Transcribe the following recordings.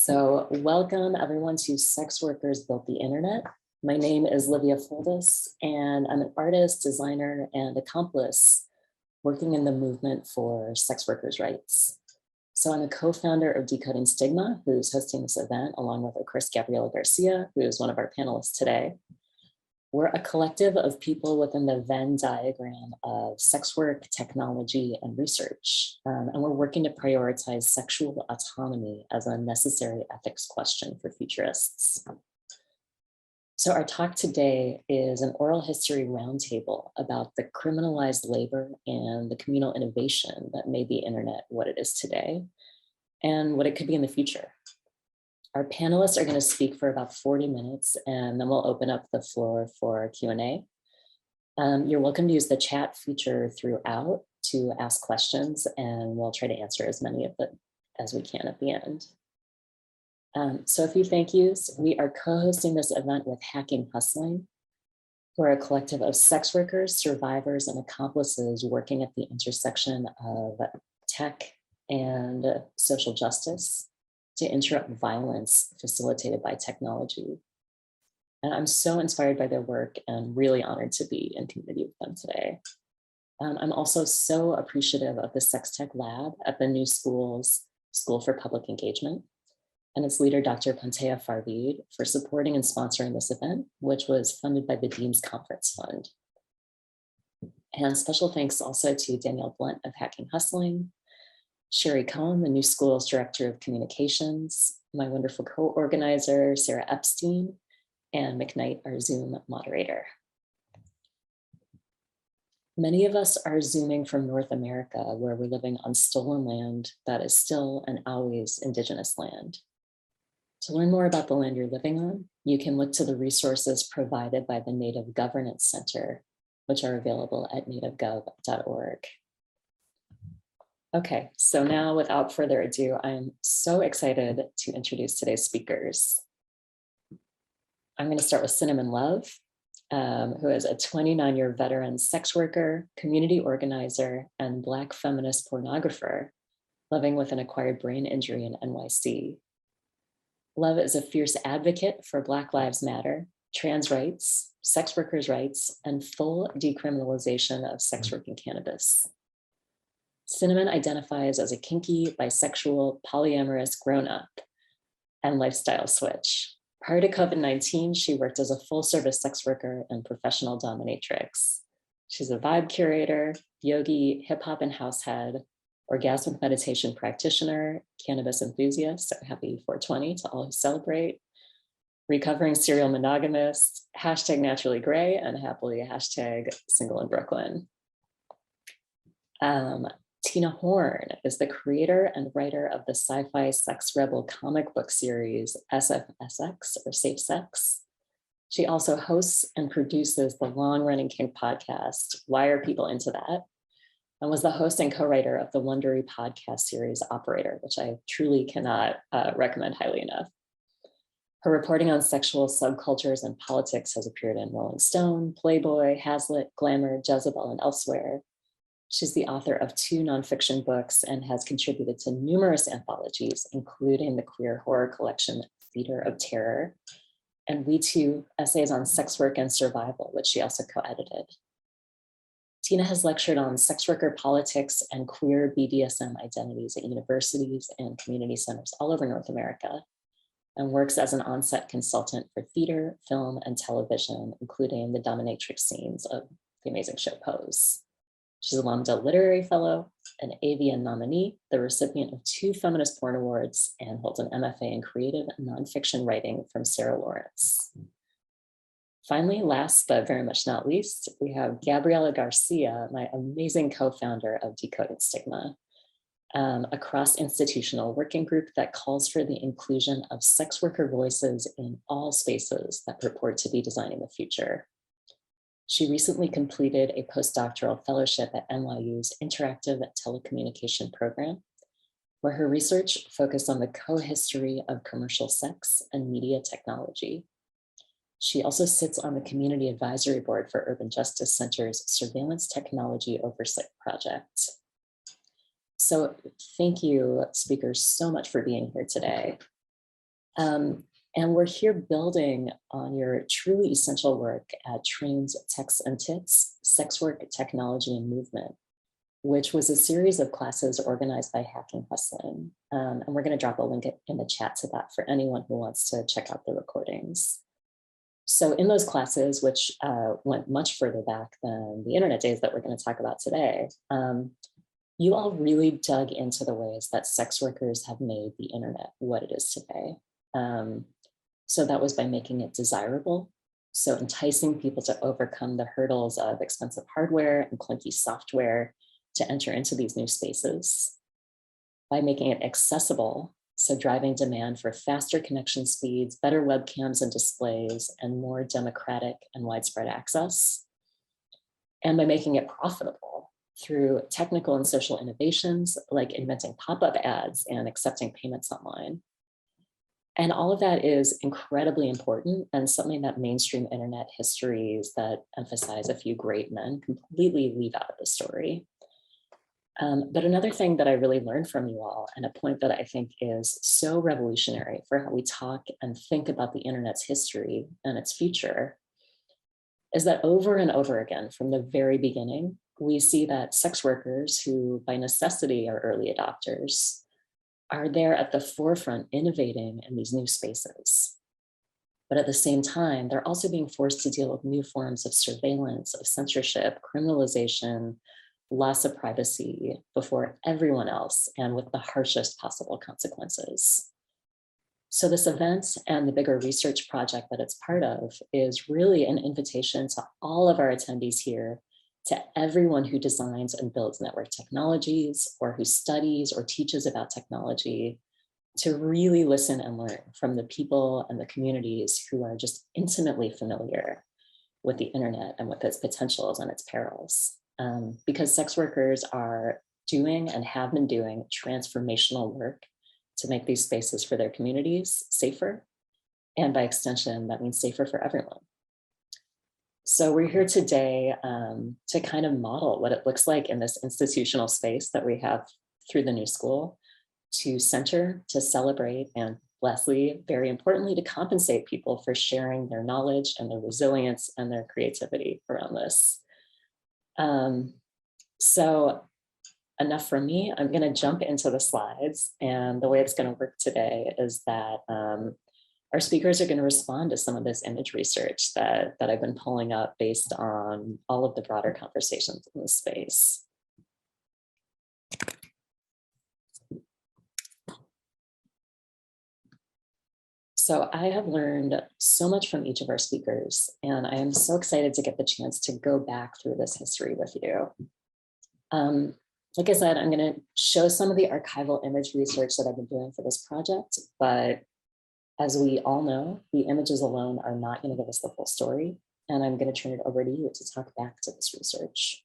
So welcome everyone to Sex Workers Built the Internet. My name is Livia Foldes, and I'm an artist, designer, and accomplice working in the movement for sex workers' rights. So I'm a co-founder of Decoding Stigma, who's hosting this event, along with, of course, Gabriella Garcia, who is one of our panelists today. We're a collective of people within the Venn diagram of sex work, technology, and research. And we're working to prioritize sexual autonomy as a necessary ethics question for futurists. So our talk today is an oral history roundtable about the criminalized labor and the communal innovation that made the internet what it is today and what it could be in the future. Our panelists are going to speak for about 40 minutes, and then we'll open up the floor for Q&A. You're welcome to use the chat feature throughout to ask questions, and we'll try to answer as many of them as we can at the end. So a few thank yous. We are co-hosting this event with Hacking Hustling. We're a collective of sex workers, survivors, and accomplices working at the intersection of tech and social justice to interrupt violence facilitated by technology. And I'm so inspired by their work and really honored to be in community with them today. I'm also so appreciative of the Sex Tech Lab at the New School's School for Public Engagement and its leader, Dr. Pantea Farvid, for supporting and sponsoring this event, which was funded by the Dean's Conference Fund. And special thanks also to Danielle Blunt of Hacking Hustling, Sherry Cohn, the New School's Director of Communications, my wonderful co-organizer, Sarah Epstein, and McKnight, our Zoom moderator. Many of us are Zooming from North America, where we're living on stolen land that is still and always Indigenous land. To learn more about the land you're living on, you can look to the resources provided by the Native Governance Center, which are available at nativegov.org. Okay, so now without further ado, I'm so excited to introduce today's speakers. I'm going to start with Sinnamon Love, who is a 29-year veteran sex worker, community organizer, and Black feminist pornographer living with an acquired brain injury in NYC. Love is a fierce advocate for Black Lives Matter, trans rights, sex workers' rights, and full decriminalization of sex work and cannabis. Sinnamon identifies as a kinky, bisexual, polyamorous grown-up and lifestyle switch. Prior to COVID-19, she worked as a full-service sex worker and professional dominatrix. She's a vibe curator, yogi, hip-hop and house head, orgasmic meditation practitioner, cannabis enthusiast, so happy 420 to all who celebrate, recovering serial monogamist, hashtag naturally gray, and happily hashtag single in Brooklyn. Tina Horn is the creator and writer of the sci-fi sex rebel comic book series SFSX, or Safe Sex. She also hosts and produces the long-running kink podcast, Why Are People Into That? And was the host and co-writer of the Wondery podcast series Operator, which I truly cannot recommend highly enough. Her reporting on sexual subcultures and politics has appeared in Rolling Stone, Playboy, Hazlitt, Glamour, Jezebel, and elsewhere. She's the author of 2 nonfiction books and has contributed to numerous anthologies, including the queer horror collection Theater of Terror, and We Too, essays on sex work and survival, which she also co-edited. Tina has lectured on sex worker politics and queer BDSM identities at universities and community centers all over North America, and works as an on-set consultant for theater, film, and television, including the dominatrix scenes of the amazing show Pose. She's a Lambda Literary Fellow, an AVN nominee, the recipient of 2 Feminist Porn Awards, and holds an MFA in Creative Nonfiction Writing from Sarah Lawrence. Finally, last but very much not least, we have Gabriella Garcia, my amazing co-founder of Decoding Stigma, a cross-institutional working group that calls for the inclusion of sex worker voices in all spaces that purport to be designing the future. She recently completed a postdoctoral fellowship at NYU's Interactive Telecommunication Program, where her research focused on the co-history of commercial sex and media technology. She also sits on the Community Advisory Board for Urban Justice Center's Surveillance Technology Oversight Project. So thank you, speakers, so much for being here today. And we're here building on your truly essential work at Train's Texts and Tits, Sex Work, Technology, and Movement, which was a series of classes organized by Hacking Hustling. And we're going to drop a link in the chat to that for anyone who wants to check out the recordings. So in those classes, which went much further back than the internet days that we're going to talk about today, you all really dug into the ways that sex workers have made the internet what it is today. So that was by making it desirable. So enticing people to overcome the hurdles of expensive hardware and clunky software to enter into these new spaces. By making it accessible, so driving demand for faster connection speeds, better webcams and displays, and more democratic and widespread access. And by making it profitable through technical and social innovations, like inventing pop-up ads and accepting payments online. And all of that is incredibly important and something that mainstream internet histories that emphasize a few great men completely leave out of the story. But another thing that I really learned from you all, and a point that I think is so revolutionary for how we talk and think about the internet's history and its future, is that over and over again, from the very beginning, we see that sex workers who by necessity are early adopters are there at the forefront innovating in these new spaces. But at the same time, they're also being forced to deal with new forms of surveillance, of censorship, criminalization, loss of privacy before everyone else, and with the harshest possible consequences. So this event and the bigger research project that it's part of is really an invitation to all of our attendees here, to everyone who designs and builds network technologies, or who studies or teaches about technology, to really listen and learn from the people and the communities who are just intimately familiar with the internet and with its potentials and its perils. Because sex workers are doing and have been doing transformational work to make these spaces for their communities safer. And by extension, that means safer for everyone. So we're here today to kind of model what it looks like in this institutional space that we have through the new school, to center, to celebrate, and lastly, very importantly, to compensate people for sharing their knowledge and their resilience and their creativity around this. So enough from me. I'm going to jump into the slides, and the way it's going to work today is that our speakers are going to respond to some of this image research that I've been pulling up based on all of the broader conversations in this space. So I have learned so much from each of our speakers, and I am so excited to get the chance to go back through this history with you. Like I said, I'm going to show some of the archival image research that I've been doing for this project, but as we all know, the images alone are not going to give us the full story, and I'm going to turn it over to you to talk back to this research.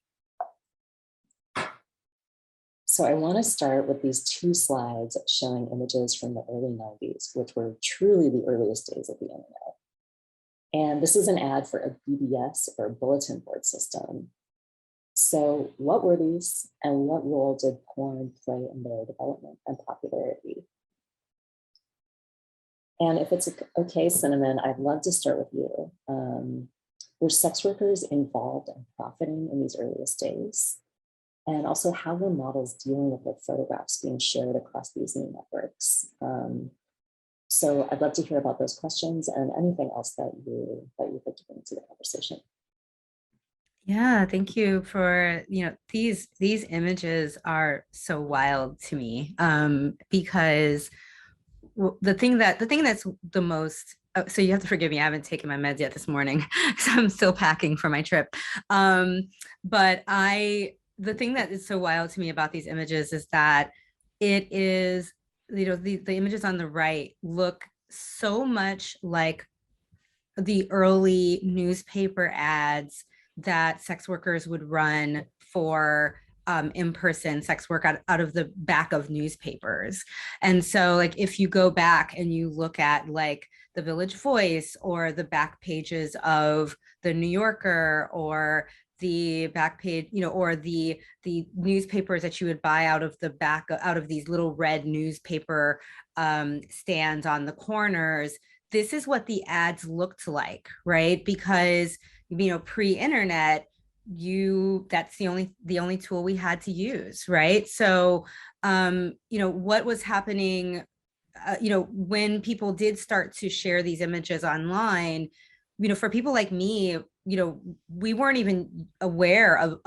So I want to start with these two slides showing images from the early 90s, which were truly the earliest days of the internet. And this is an ad for a BBS, or bulletin board system. So what were these, and what role did porn play in their development and popularity? And if it's okay, Sinnamon, I'd love to start with you. Were sex workers involved and profiting in these earliest days? And also, how were models dealing with the photographs being shared across these new networks? So I'd love to hear about those questions and anything else that you'd like to bring to the conversation. Yeah, thank you for, these images are so wild to me, because the thing that's the most, so you have to forgive me, I haven't taken my meds yet this morning, so I'm still packing for my trip. But the thing that is so wild to me about these images is that it is, the images on the right look so much like the early newspaper ads that sex workers would run for in-person sex work out of the back of newspapers. And so like, if you go back and you look at like the Village Voice or the back pages of the New Yorker or the back page, or the newspapers that you would buy out of these little red newspaper stands on the corners. This is what the ads looked like, right? Because pre-internet, that's the only tool we had to use, right? So what was happening, when people did start to share these images online, for people like me, we weren't even aware of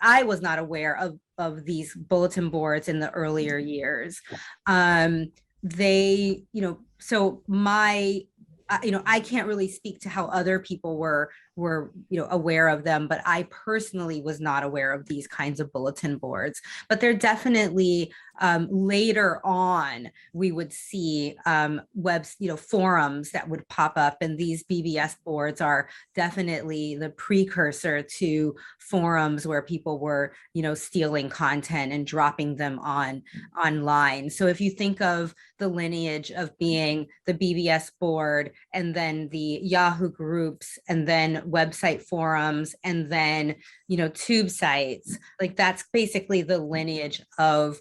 I was not aware of these bulletin boards in the earlier years. They, so I can't really speak to how other people were aware of them, but I personally was not aware of these kinds of bulletin boards. But they're definitely later on we would see forums that would pop up, and these BBS boards are definitely the precursor to forums where people were stealing content and dropping them online. So if you think of the lineage of being the BBS board, and then the Yahoo groups, and then website forums, and then tube sites, like that's basically the lineage of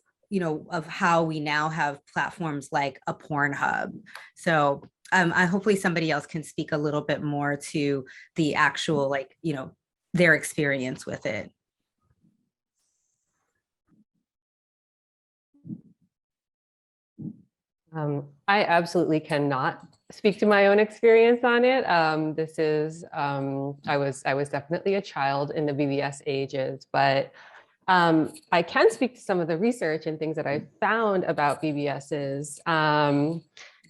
how we now have platforms like a Pornhub. So I hopefully somebody else can speak a little bit more to the actual their experience with it. I absolutely cannot speak to my own experience on it. I was definitely a child in the BBS ages, but I can speak to some of the research and things that I found about BBSs,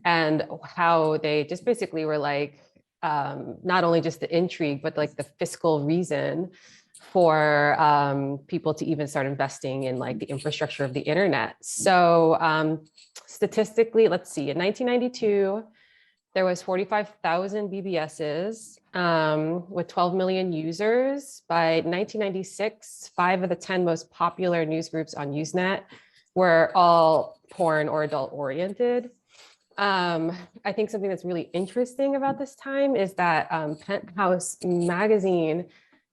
and how they just basically were like, not only just the intrigue, but like the fiscal reason for people to even start investing in like the infrastructure of the internet. So statistically, let's see, in 1992, there was 45,000 BBSs with 12 million users. By 1996, 5 of the 10 most popular news groups on Usenet were all porn or adult oriented. I think something that's really interesting about this time is that Penthouse magazine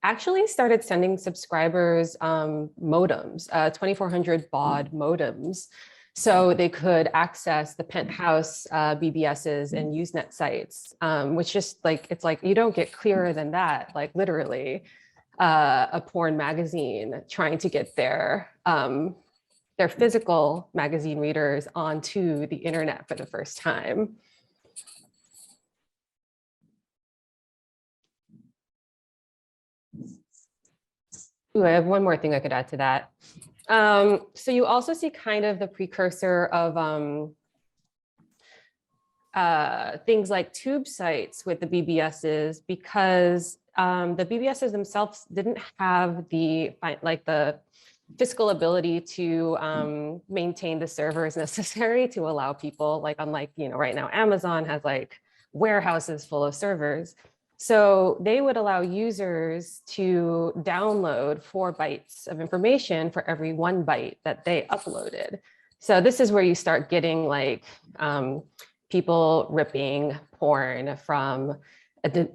actually started sending subscribers modems, 2400 baud modems, so they could access the Penthouse BBSs and Usenet sites, which just like, it's like, you don't get clearer than that, like literally a porn magazine trying to get their physical magazine readers onto the internet for the first time. Ooh, I have one more thing I could add to that. So you also see kind of the precursor of things like tube sites with the BBSs, because the BBSs themselves didn't have the fiscal ability to maintain the servers necessary to allow people, like unlike right now Amazon has like warehouses full of servers. So they would allow users to download 4 bytes of information for every 1 byte that they uploaded. So this is where you start getting like people ripping porn from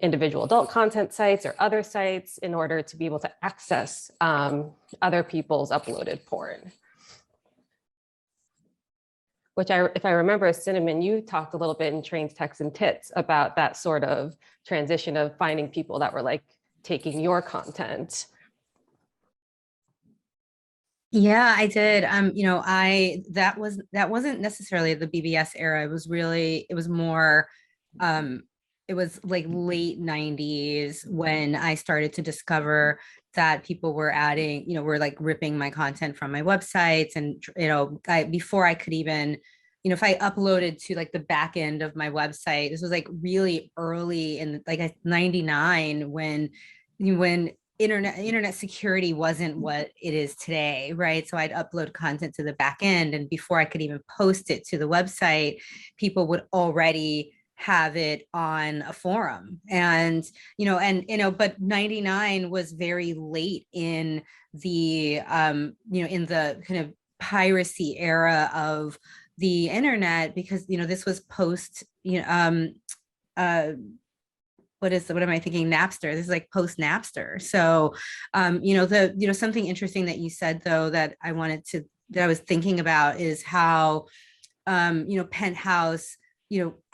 individual adult content sites or other sites in order to be able to access other people's uploaded porn. Which if I remember, Sinnamon, you talked a little bit in Trains, Texts, and Tits about that sort of transition of finding people that were like taking your content. Yeah, I did. That wasn't necessarily the BBS era. It was more, it was like late 90s when I started to discover that people were adding, were like ripping my content from my websites. And, before I could even, if I uploaded to like the back end of my website, this was like really early in like 99 when internet security wasn't what it is today, right? So I'd upload content to the back end, and before I could even post it to the website, people would already have it on a forum. And but 99 was very late in the in the kind of piracy era of the internet, because this was post what am I thinking? Napster. This is like post Napster. So, something interesting that you said though, that I was thinking about is how, Penthouse,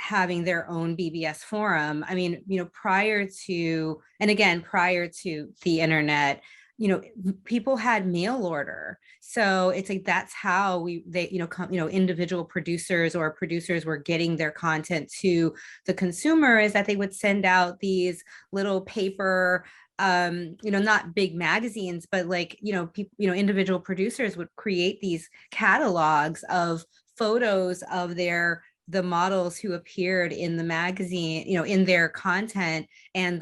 having their own BBS forum. I mean, prior to the internet, people had mail order. So it's like, that's how individual producers or producers were getting their content to the consumer, is that they would send out these little paper, not big magazines, but like, people, individual producers would create these catalogs of photos of the models who appeared in the magazine, in their content, and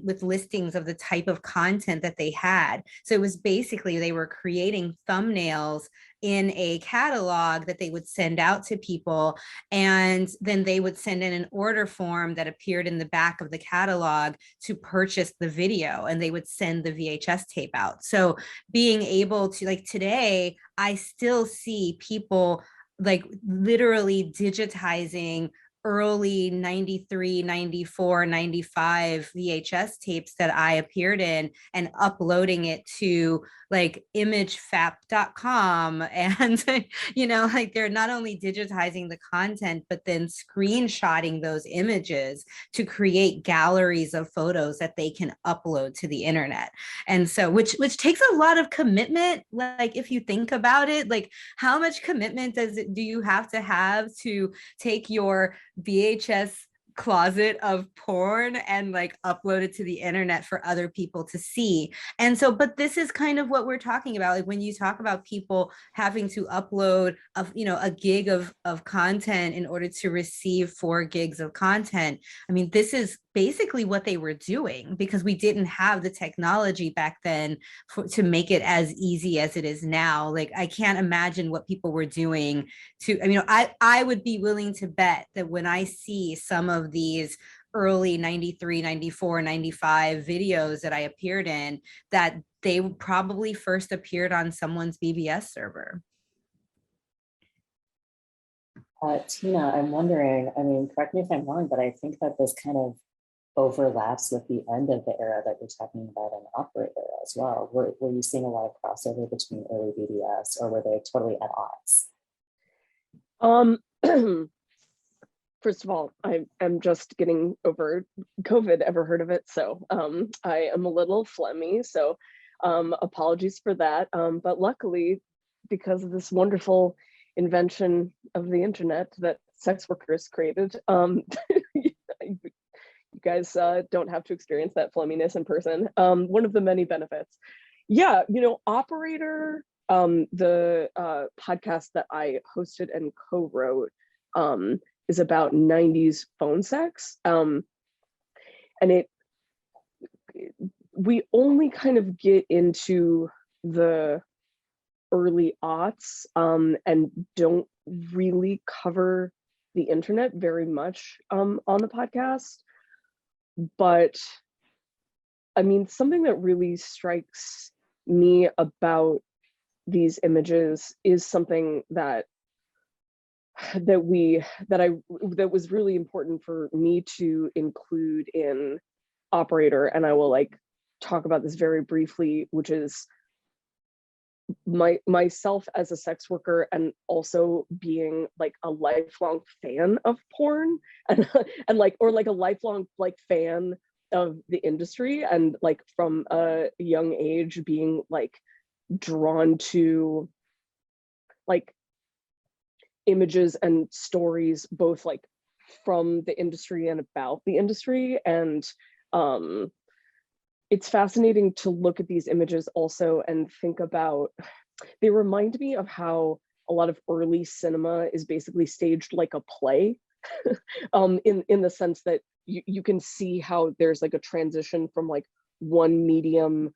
with listings of the type of content that they had. So it was basically, they were creating thumbnails in a catalog that they would send out to people, and then they would send in an order form that appeared in the back of the catalog to purchase the video, and they would send the VHS tape out. So being able to, like, today, I still see people like literally digitizing early 93, 94, 95 VHS tapes that I appeared in and uploading it to like imagefap.com. And, like, they're not only digitizing the content, but then screenshotting those images to create galleries of photos that they can upload to the internet. And so, which takes a lot of commitment. Like, if you think about it, like, how much commitment do you have to take your VHS closet of porn and like upload it to the internet for other people to see? And so, but this is kind of what we're talking about. Like, when you talk about people having to upload a gig of content in order to receive 4 gigs of content, I mean, this is basically what they were doing, because we didn't have the technology back then to make it as easy as it is now. Like, I can't imagine what people were doing I would be willing to bet that when I see some of these early 93, 94, 95 videos that I appeared in, that they probably first appeared on someone's BBS server. Tina, I'm wondering, I mean, correct me if I'm wrong, but I think that this kind of overlaps with the end of the era that you're talking about in Operator as well. Were you seeing a lot of crossover between early BBS, or were they totally at odds? First of all, I am just getting over COVID. Ever heard of it? So I am a little phlegmy, so apologies for that. But luckily, because of this wonderful invention of the internet that sex workers created, you guys don't have to experience that phlegminess in person. One of the many benefits. Yeah, Operator, the podcast that I hosted and co-wrote, is about 90s phone sex. And we only kind of get into the early aughts and don't really cover the internet very much on the podcast. But I mean, something that really strikes me about these images is something that was really important for me to include in Operator, and I will like talk about this very briefly, which is myself as a sex worker, and also being like a lifelong fan of porn, and like, or like a lifelong like fan of the industry, and like from a young age being like drawn to like images and stories, both like from the industry and about the industry. And it's fascinating to look at these images also and think about, they remind me of how a lot of early cinema is basically staged like a play, in the sense that you can see how there's like a transition from like one medium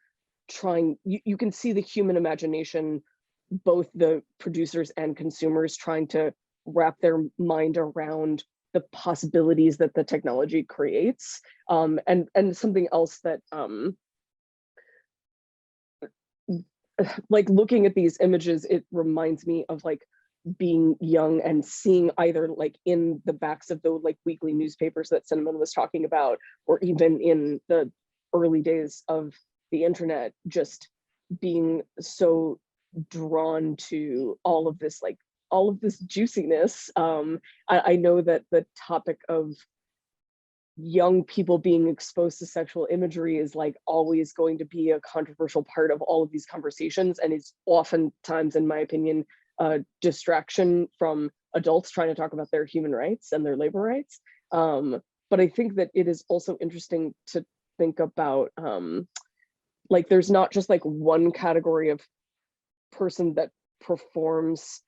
you can see the human imagination, both the producers and consumers, trying to wrap their mind around the possibilities that the technology creates. And something else that like looking at these images, it reminds me of like being young and seeing either like in the backs of the like weekly newspapers that Sinnamon was talking about, or even in the early days of the internet, just being so drawn to all of this, like all of this juiciness. I know that the topic of young people being exposed to sexual imagery is like always going to be a controversial part of all of these conversations, and is oftentimes, in my opinion, a distraction from adults trying to talk about their human rights and their labor rights. But I think that it is also interesting to think about, like there's not just like one category of person that performs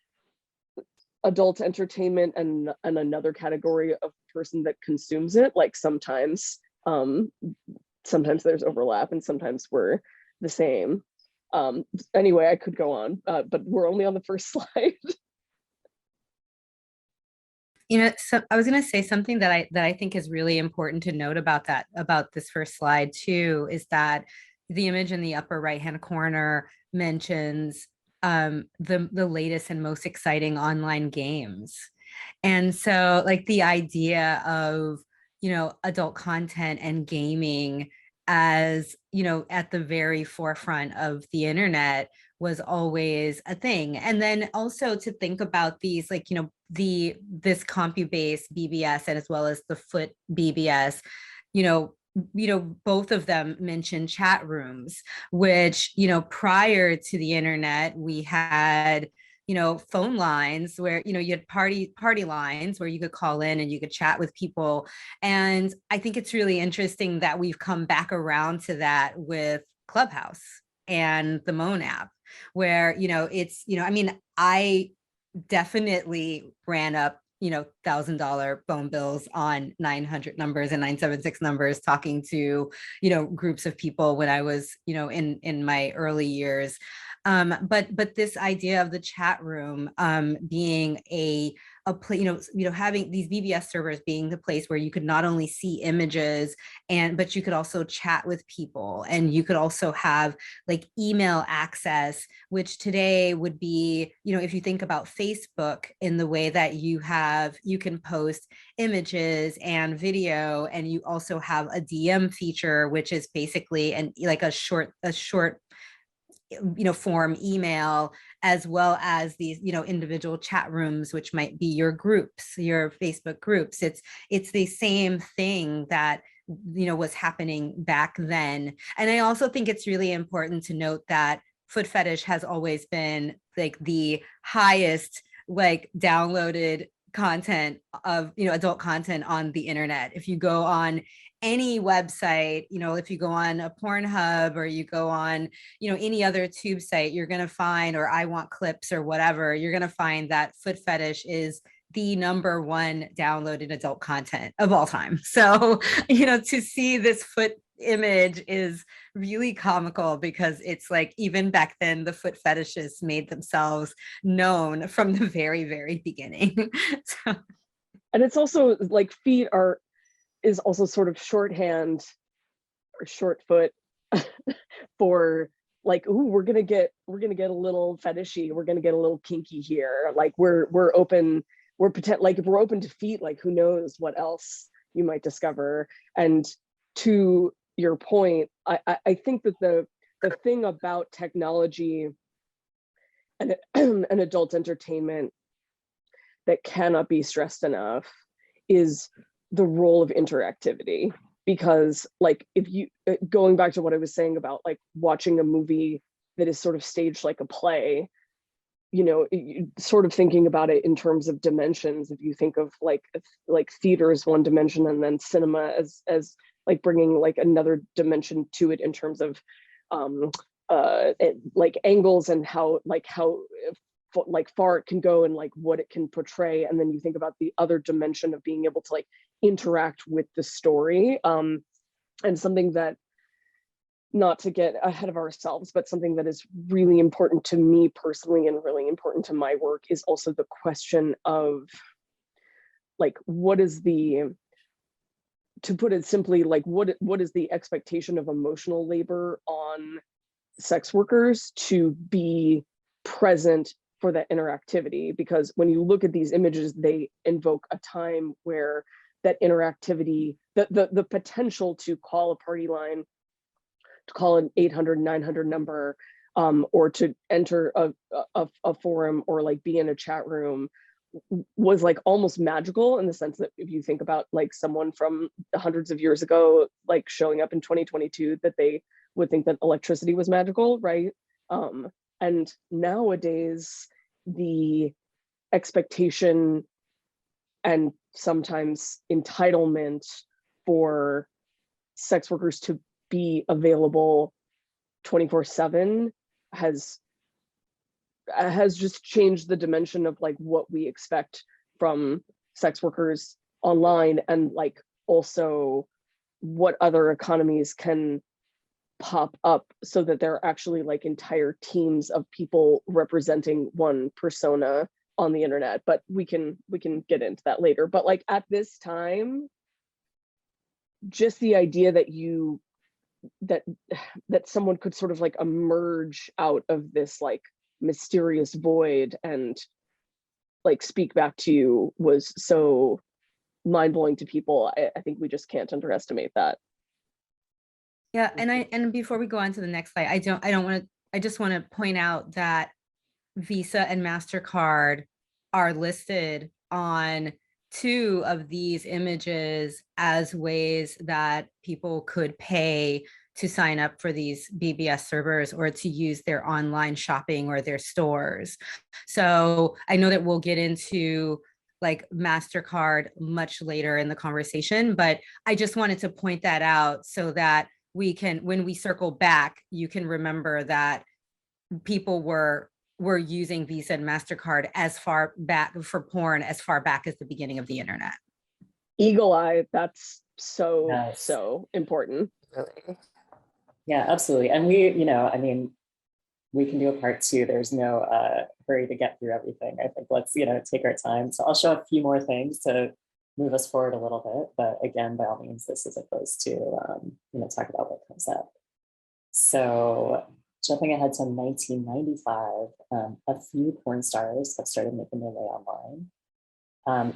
adult entertainment and another category of person that consumes it. Like sometimes there's overlap and sometimes we're the same. Anyway, I could go on, but we're only on the first slide. So I was going to say something that I think is really important to note about this first slide too, is that the image in the upper right-hand corner mentions the latest and most exciting online games. And so like the idea of, adult content and gaming as, at the very forefront of the internet was always a thing. And then also to think about these, like, this CompuBase BBS and as well as the Foot BBS, both of them mention chat rooms, which, prior to the internet, we had, phone lines where, you had party lines where you could call in and you could chat with people. And I think it's really interesting that we've come back around to that with Clubhouse and the Moan app, where, I definitely ran up $1,000 phone bills on 900 numbers and 976 numbers, talking to groups of people when I was in my early years. But this idea of the chat room being a place, having these BBS servers being the place where you could not only see images but you could also chat with people, and you could also have like email access, which today would be, if you think about Facebook in the way that you can post images and video, and you also have a DM feature, which is basically a short form email, as well as these individual chat rooms, which might be your groups, your Facebook groups. It's the same thing that was happening back then. And I also think it's really important to note that foot fetish has always been like the highest like downloaded content of adult content on the internet. If you go on any website, if you go on a Pornhub or you go on any other tube site, you're going to find, or I Want Clips or whatever, you're going to find that foot fetish is the #1 downloaded adult content of all time. So to see this foot image is really comical, because it's like, even back then the foot fetishists made themselves known from the very, very beginning. So. And it's also like feet is also sort of shorthand or short foot for like, ooh, we're gonna get a little fetishy, we're gonna get a little kinky here, like we're open, like if we're open to feet, like who knows what else you might discover. And to your point, I think that the thing about technology and adult entertainment that cannot be stressed enough is the role of interactivity. Because like, if you, going back to what I was saying about like watching a movie that is sort of staged like a play, sort of thinking about it in terms of dimensions. If you think of like theater as one dimension, and then cinema as like bringing like another dimension to it in terms of like angles and how far it can go and like what it can portray. And then you think about the other dimension of being able to like interact with the story. And something that, not to get ahead of ourselves, but something that is really important to me personally and really important to my work is also the question of like, what is the, to put it simply, like what is the expectation of emotional labor on sex workers to be present for that interactivity, because when you look at these images, they invoke a time where that interactivity, the potential to call a party line, to call an 800, 900 number, or to enter a forum or like be in a chat room was like almost magical, in the sense that if you think about like someone from hundreds of years ago, like showing up in 2022, that they would think that electricity was magical, right? And nowadays, the expectation and sometimes entitlement for sex workers to be available 24/7 has just changed the dimension of like what we expect from sex workers online, and like also what other economies can pop up so that there are actually like entire teams of people representing one persona on the internet. But we can get into that later. But like at this time, just the idea that that someone could sort of like emerge out of this like mysterious void and like speak back to you was so mind-blowing to people. I think we just can't underestimate that. Yeah, and before we go on to the next slide, I just want to point out that Visa and MasterCard are listed on 2 of these images as ways that people could pay to sign up for these BBS servers or to use their online shopping or their stores. So I know that we'll get into like MasterCard much later in the conversation, but I just wanted to point that out so that we can, when we circle back, you can remember that people were using Visa and MasterCard as far back for porn as far back as the beginning of the internet. Eagle eye, that's so, Yes. so important. Really. Yeah, absolutely. And we, I mean, we can do a part 2. There's no hurry to get through everything. I think let's, take our time. So I'll show a few more things to move us forward a little bit. But again, by all means, this is opposed to, talk about what comes up. So jumping ahead to 1995, a few porn stars have started making their way online.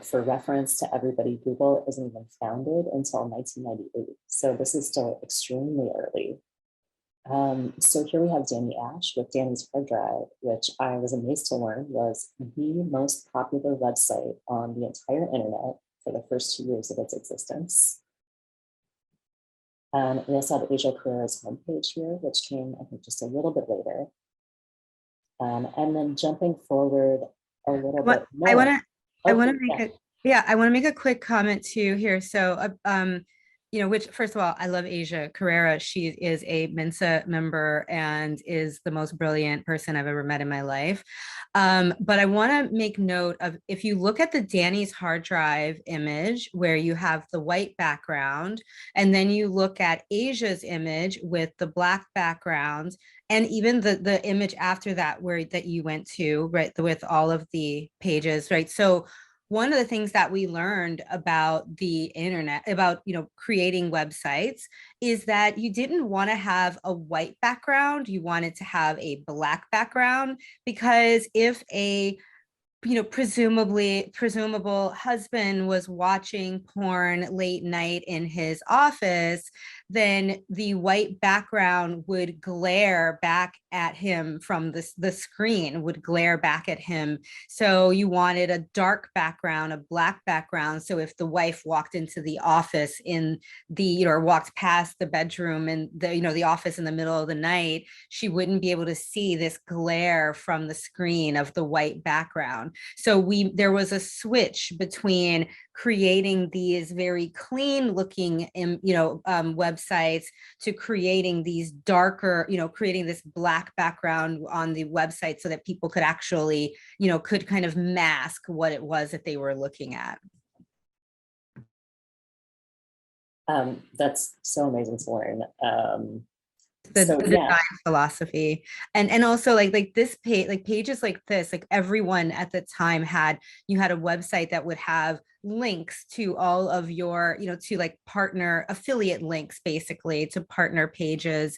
For reference to everybody, Google isn't even founded until 1998. So this is still extremely early. So here we have Danny Ash with Danny's Hard Drive, which I was amazed to learn was the most popular website on the entire internet for the first 2 years of its existence. We also have Asia Carrera's homepage here, which came, I think, just a little bit later. And then jumping forward a little bit more. I want to make a quick comment too here. So, which first of all, I love Asia Carrera. She is a Mensa member and is the most brilliant person I've ever met in my life. But I want to make note of, if you look at the Danny's Hard Drive image where you have the white background, and then you look at Asia's image with the black background, and even the image after that that you went to, right, with all of the pages, right? So one of the things that we learned about the internet, about creating websites, is that you didn't want to have a white background. You wanted to have a black background, because if a presumable husband was watching porn late night in his office, then the white background would glare back at him from the screen, would glare back at him. So you wanted a dark background, a black background. So if the wife walked into the office or walked past the bedroom and the office in the middle of the night, she wouldn't be able to see this glare from the screen of the white background. So there was a switch between creating these very clean looking, websites to creating these darker, creating this black background on the website so that people could actually, could kind of mask what it was that they were looking at. That's so amazing to learn. The design philosophy, and also like this page, like pages like this, like everyone at the time you had a website that would have links to all of your, to like partner affiliate links, basically to partner pages,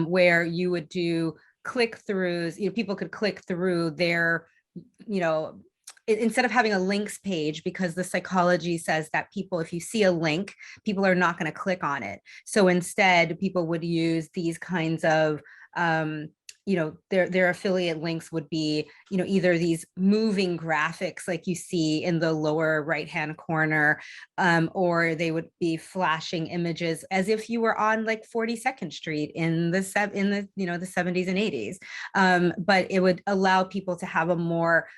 where you would do click-throughs. People could click through their instead of having a links page, because the psychology says that people, if you see a link, people are not going to click on it. So instead, people would use these kinds of, their affiliate links would be, either these moving graphics like you see in the lower right-hand corner, or they would be flashing images as if you were on like 42nd Street in the 70s and 80s. But it would allow people to have a more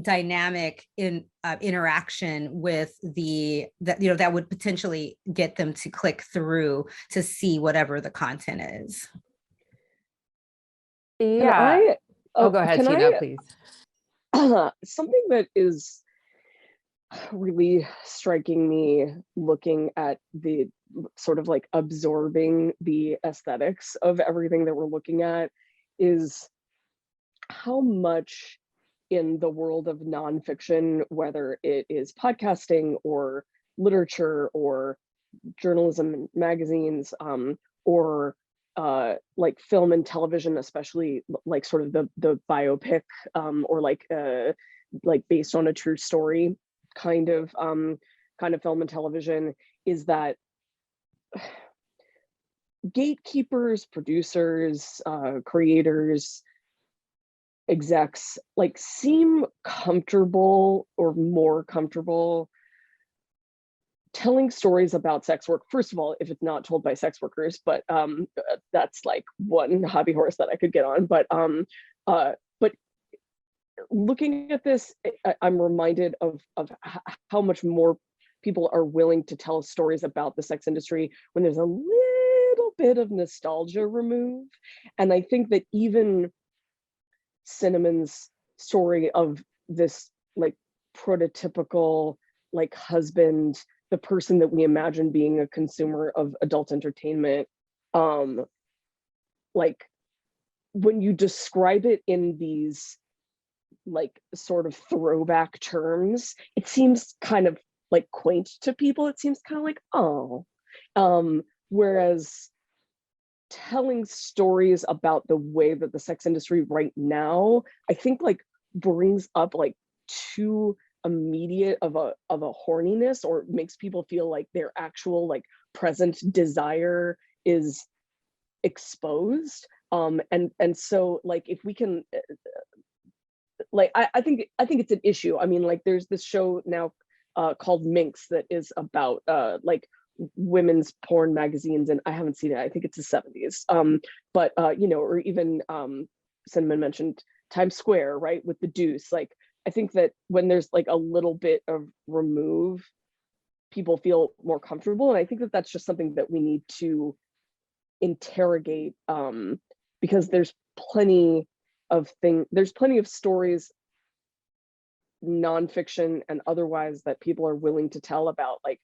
dynamic interaction with that would potentially get them to click through to see whatever the content is. Yeah. Go ahead, Tina, please. Something that is really striking me looking at the sort of like absorbing the aesthetics of everything that we're looking at is how much in the world of nonfiction, whether it is podcasting or literature or journalism magazines, or like film and television, especially like sort of the biopic, or like based on a true story kind of film and television, is that gatekeepers, producers, creators, execs like seem comfortable or more comfortable telling stories about sex work. First of all, if it's not told by sex workers, but that's like one hobby horse that I could get on. But looking at this, I'm reminded of how much more people are willing to tell stories about the sex industry when there's a little bit of nostalgia removed. And I think that even Sinnamon's story of this like prototypical like husband, the person that we imagine being a consumer of adult entertainment, like when you describe it in these like sort of throwback terms, it seems kind of like quaint to people. It seems kind of like, oh, whereas telling stories about the way that the sex industry right now, I think like brings up like too immediate of a horniness, or makes people feel like their actual like present desire is exposed. And so like if we can like I think it's an issue. I mean, like there's this show now called Minx that is about like women's porn magazines, and I haven't seen it. I think it's the 70s. But or even Sinnamon mentioned Times Square, right, with the Deuce. Like I think that when there's like a little bit of remove, people feel more comfortable, and I think that that's just something that we need to interrogate, because there's plenty of stories, nonfiction and otherwise, that people are willing to tell about like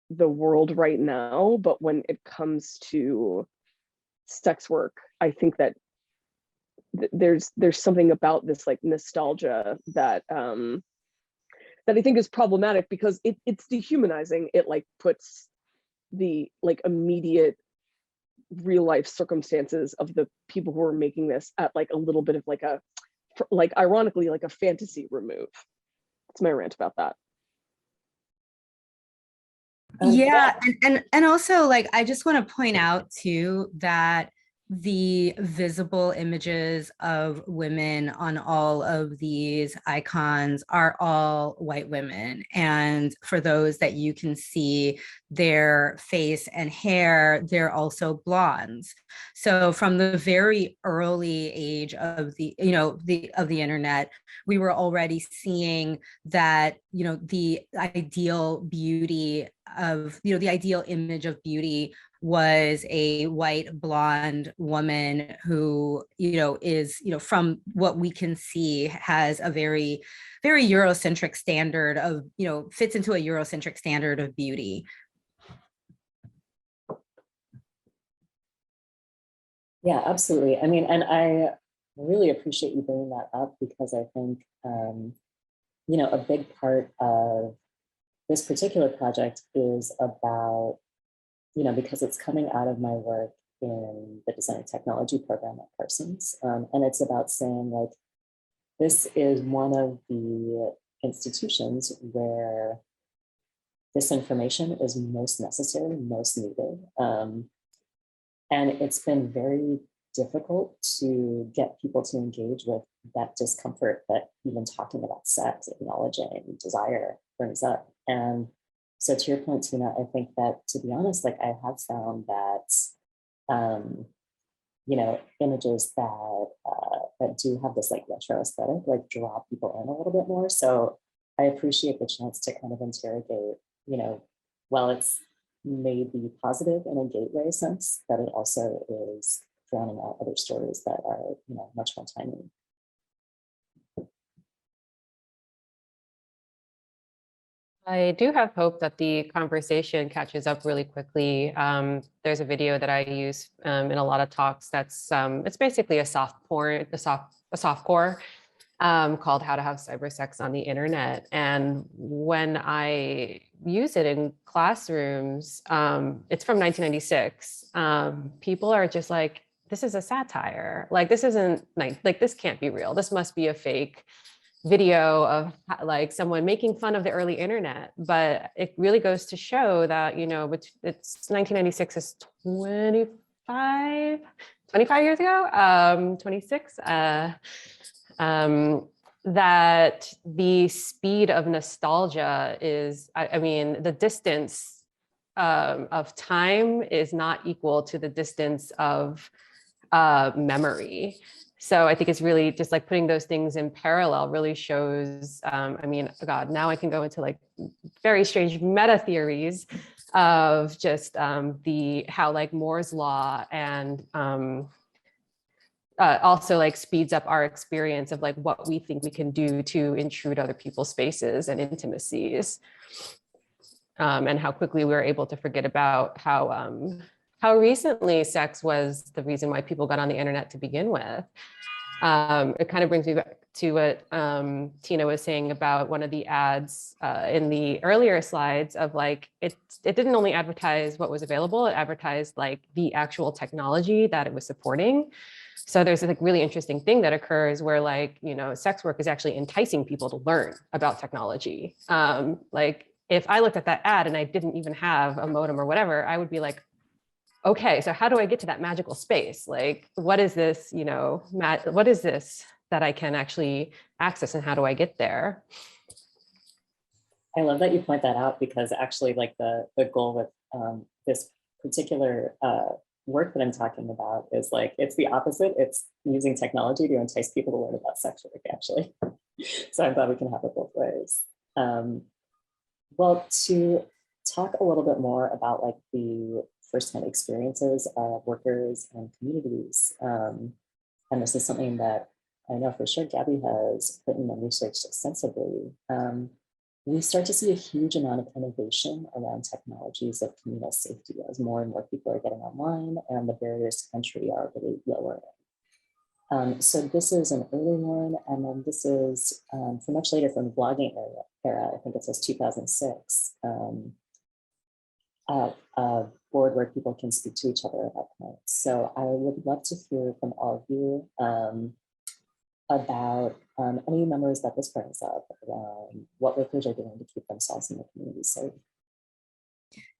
the world right now. But when it comes to sex work, I think that there's something about this like nostalgia that that I think is problematic, because it's dehumanizing. It like puts the like immediate real life circumstances of the people who are making this at like a little bit of like a, like ironically, like a fantasy remove. That's my rant about that. Yeah, and also like I just want to point out too that the visible images of women on all of these icons are all white women. And for those that you can see their face and hair, they're also blondes. So from the very early age of the internet, we were already seeing that, the ideal beauty of, the ideal image of beauty was a white blonde woman who, is, from what we can see, has a very, very Eurocentric standard of, fits into a Eurocentric standard of beauty. Yeah, absolutely. I mean, and I really appreciate you bringing that up, because I think, a big part of this particular project is about, because it's coming out of my work in the design and technology program at Parsons. And it's about saying like, this is one of the institutions where this information is most necessary, most needed. And it's been very difficult to get people to engage with that discomfort that even talking about sex, acknowledging desire brings up. And so to your point, Tina, I think that, to be honest, like, I have found that, you know, images that that do have this like retro aesthetic, like, draw people in a little bit more. So I appreciate the chance to kind of interrogate, you know, while it's maybe positive in a gateway sense, that it also is drowning out other stories that are, you know, much more timely. I do have hope that the conversation catches up really quickly. There's a video that I use in a lot of talks that's it's basically a soft core called How to Have Cyber Sex on the Internet. And when I use it in classrooms, it's from 1996. People are just like, this is a satire. Like, this isn't like, this can't be real. This must be a fake video of like someone making fun of the early internet. But it really goes to show that, you know, it's 1996 is 25 years ago, 26, that the speed of nostalgia is, I mean, the distance of time is not equal to the distance of memory. So I think it's really just like putting those things in parallel really shows, I mean, God, now I can go into like very strange meta theories of just how like Moore's law and also like speeds up our experience of like what we think we can do to intrude other people's spaces and intimacies, and how quickly we were able to forget about how recently sex was the reason why people got on the internet to begin with. It kind of brings me back to what Tina was saying about one of the ads in the earlier slides of like, it didn't only advertise what was available, it advertised like the actual technology that it was supporting. So there's a like really interesting thing that occurs where like, you know, sex work is actually enticing people to learn about technology. Like if I looked at that ad and I didn't even have a modem or whatever, I would be like, okay, so how do I get to that magical space? Like, what is this, you know, what is this that I can actually access and how do I get there? I love that you point that out, because actually like the goal with this particular work that I'm talking about is like, it's the opposite. It's using technology to entice people to learn about sex work, actually. So I'm glad we can have it both ways. Well, to talk a little bit more about like the firsthand experiences of workers and communities. And this is something that I know for sure Gabby has written and researched extensively. We start to see a huge amount of innovation around technologies of communal safety as more and more people are getting online and the barriers to entry are really lowering. So this is an early one, and then this is from much later, from the blogging era. I think it says 2006. A board where people can speak to each other about points. So I would love to hear from all of you about any memories that this brings up around what workers are doing to keep themselves and the community safe.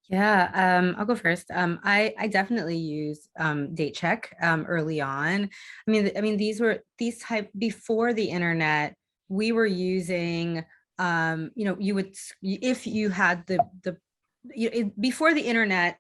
Yeah, I'll go first. I definitely used date check early on. I mean, these type before the internet, we were using you know, if you had before the internet,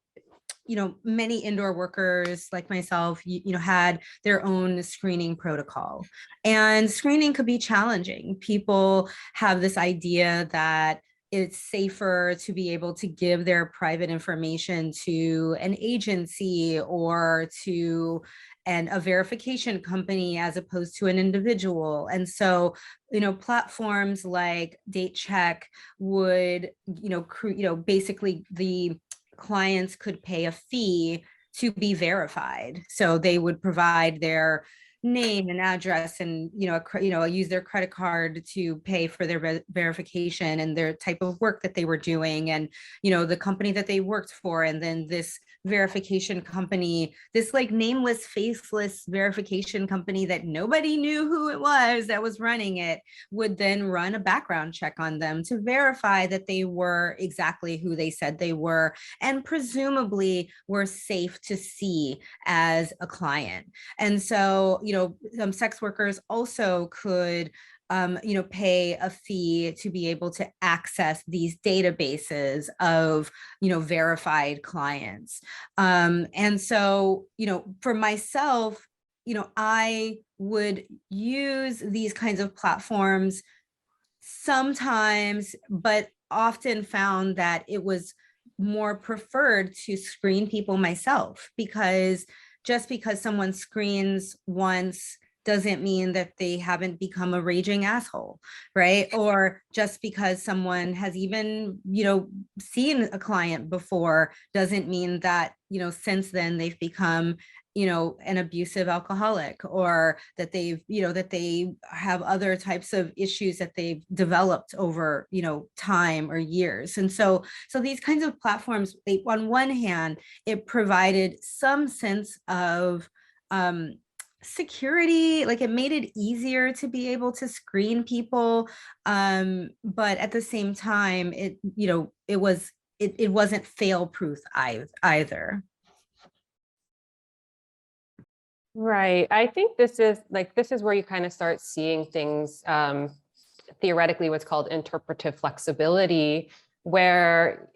you know, many indoor workers like myself, you know, had their own screening protocol, and screening could be challenging. People have this idea that it's safer to be able to give their private information to an agency or to a verification company as opposed to an individual. And so, you know, platforms like Date Check would, you know, basically the clients could pay a fee to be verified. So they would provide their name and address and, use their credit card to pay for their verification and their type of work that they were doing and, the company that they worked for. And then this verification company, this like nameless, faceless verification company that nobody knew who it was that was running it, would then run a background check on them to verify that they were exactly who they said they were, and presumably were safe to see as a client. And so, sex workers also could pay a fee to be able to access these databases of, verified clients. And so, for myself, I would use these kinds of platforms sometimes, but often found that it was more preferred to screen people myself, because just because someone screens once doesn't mean that they haven't become a raging asshole, right? Or just because someone has even, seen a client before doesn't mean that, since then they've become, an abusive alcoholic, or that that they have other types of issues that they've developed over, time or years. And so these kinds of platforms, on one hand, it provided some sense of, security, like it made it easier to be able to screen people, but at the same time, it wasn't fail proof either. Right. I think this is where you kind of start seeing things, theoretically, what's called interpretive flexibility, where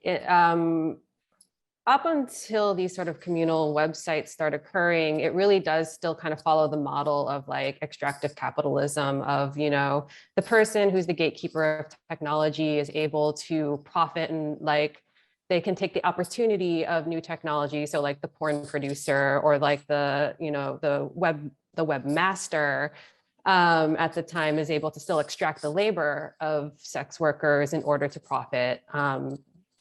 up until these sort of communal websites start occurring, it really does still kind of follow the model of like extractive capitalism of, the person who's the gatekeeper of technology is able to profit, and like they can take the opportunity of new technology. So like the porn producer, or like the webmaster at the time, is able to still extract the labor of sex workers in order to profit,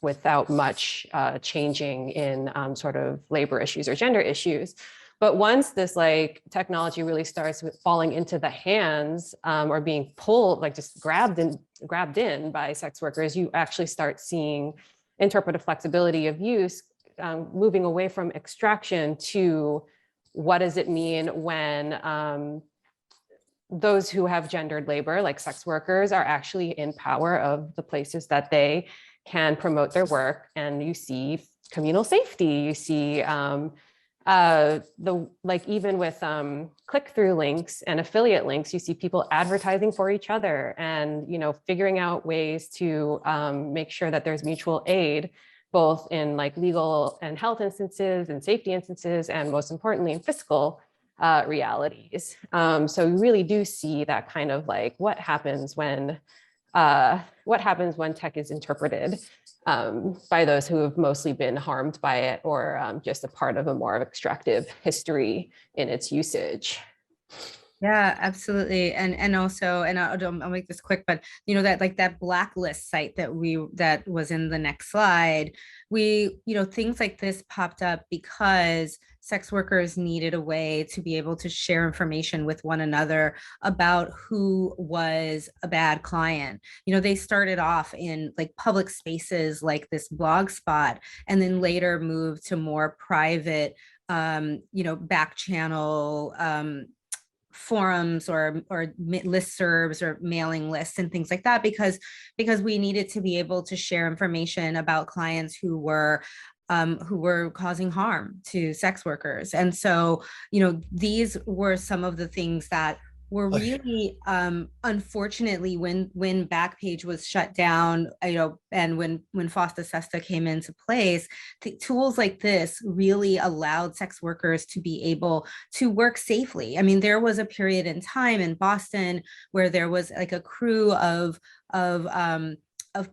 without much changing in sort of labor issues or gender issues. But once this like technology really starts falling into the hands, or being pulled, like just grabbed in by sex workers, you actually start seeing interpretive flexibility of use, moving away from extraction to what does it mean when those who have gendered labor, like sex workers, are actually in power of the places that they can promote their work. And you see communal safety, you see even with click-through links and affiliate links, you see people advertising for each other, and figuring out ways to make sure that there's mutual aid, both in like legal and health instances and safety instances, and most importantly in fiscal realities. So you really do see that kind of like what happens when tech is interpreted by those who have mostly been harmed by it, or just a part of a more extractive history in its usage. Yeah, absolutely. And also, and I'll make this quick, but that blacklist site that was in the next slide, things like this popped up because sex workers needed a way to be able to share information with one another about who was a bad client. They started off in like public spaces like this blog spot, and then later moved to more private, back channel, forums or listservs or mailing lists and things like that, because we needed to be able to share information about clients who were causing harm to sex workers. And so, these were some of the things that were really, unfortunately, when Backpage was shut down, and when FOSTA SESTA came into place, tools like this really allowed sex workers to be able to work safely. I mean, there was a period in time in Boston where there was like a crew of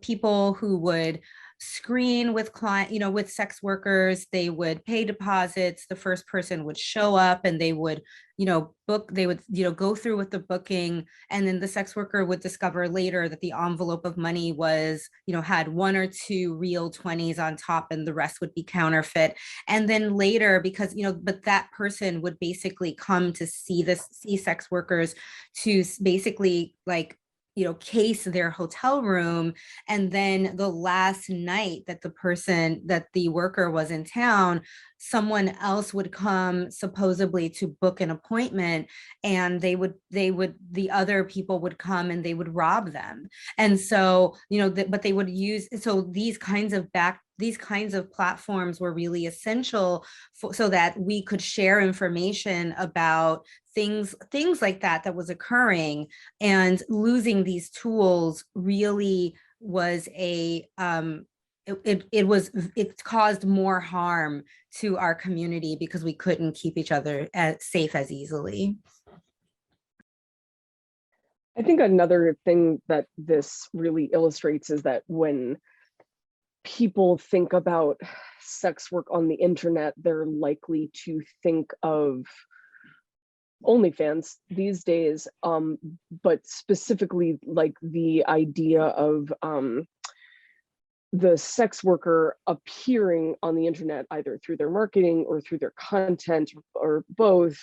people who would screen with with sex workers. They would pay deposits. The first person would show up and they would, book, they would, go through with the booking. And then the sex worker would discover later that the envelope of money was, had 1 or 2 real 20s on top and the rest would be counterfeit. And then later, because, but that person would basically come to see sex workers to basically case their hotel room. And then the last night that the worker was in town, someone else would come supposedly to book an appointment, and the other people would come and they would rob them. And so, but they would use, so these kinds of platforms were really essential so that we could share information about things like that was occurring. And losing these tools really was it caused more harm to our community because we couldn't keep each other as safe as easily. I think another thing that this really illustrates is that when people think about sex work on the internet, they're likely to think of OnlyFans these days, but specifically like the idea of the sex worker appearing on the internet either through their marketing or through their content or both.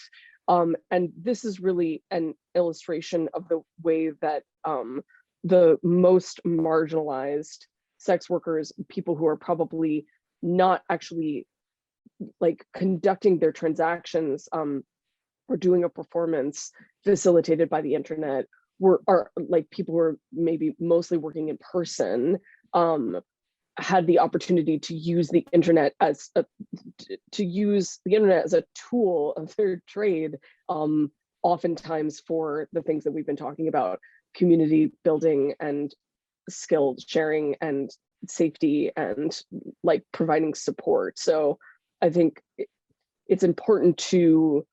And this is really an illustration of the way that the most marginalized sex workers, people who are probably not actually like conducting their transactions or doing a performance facilitated by the internet, are like people who are maybe mostly working in person, had the opportunity to use the internet as a tool of their trade, oftentimes for the things that we've been talking about: community building and skill sharing and safety and like providing support. So I think it's important to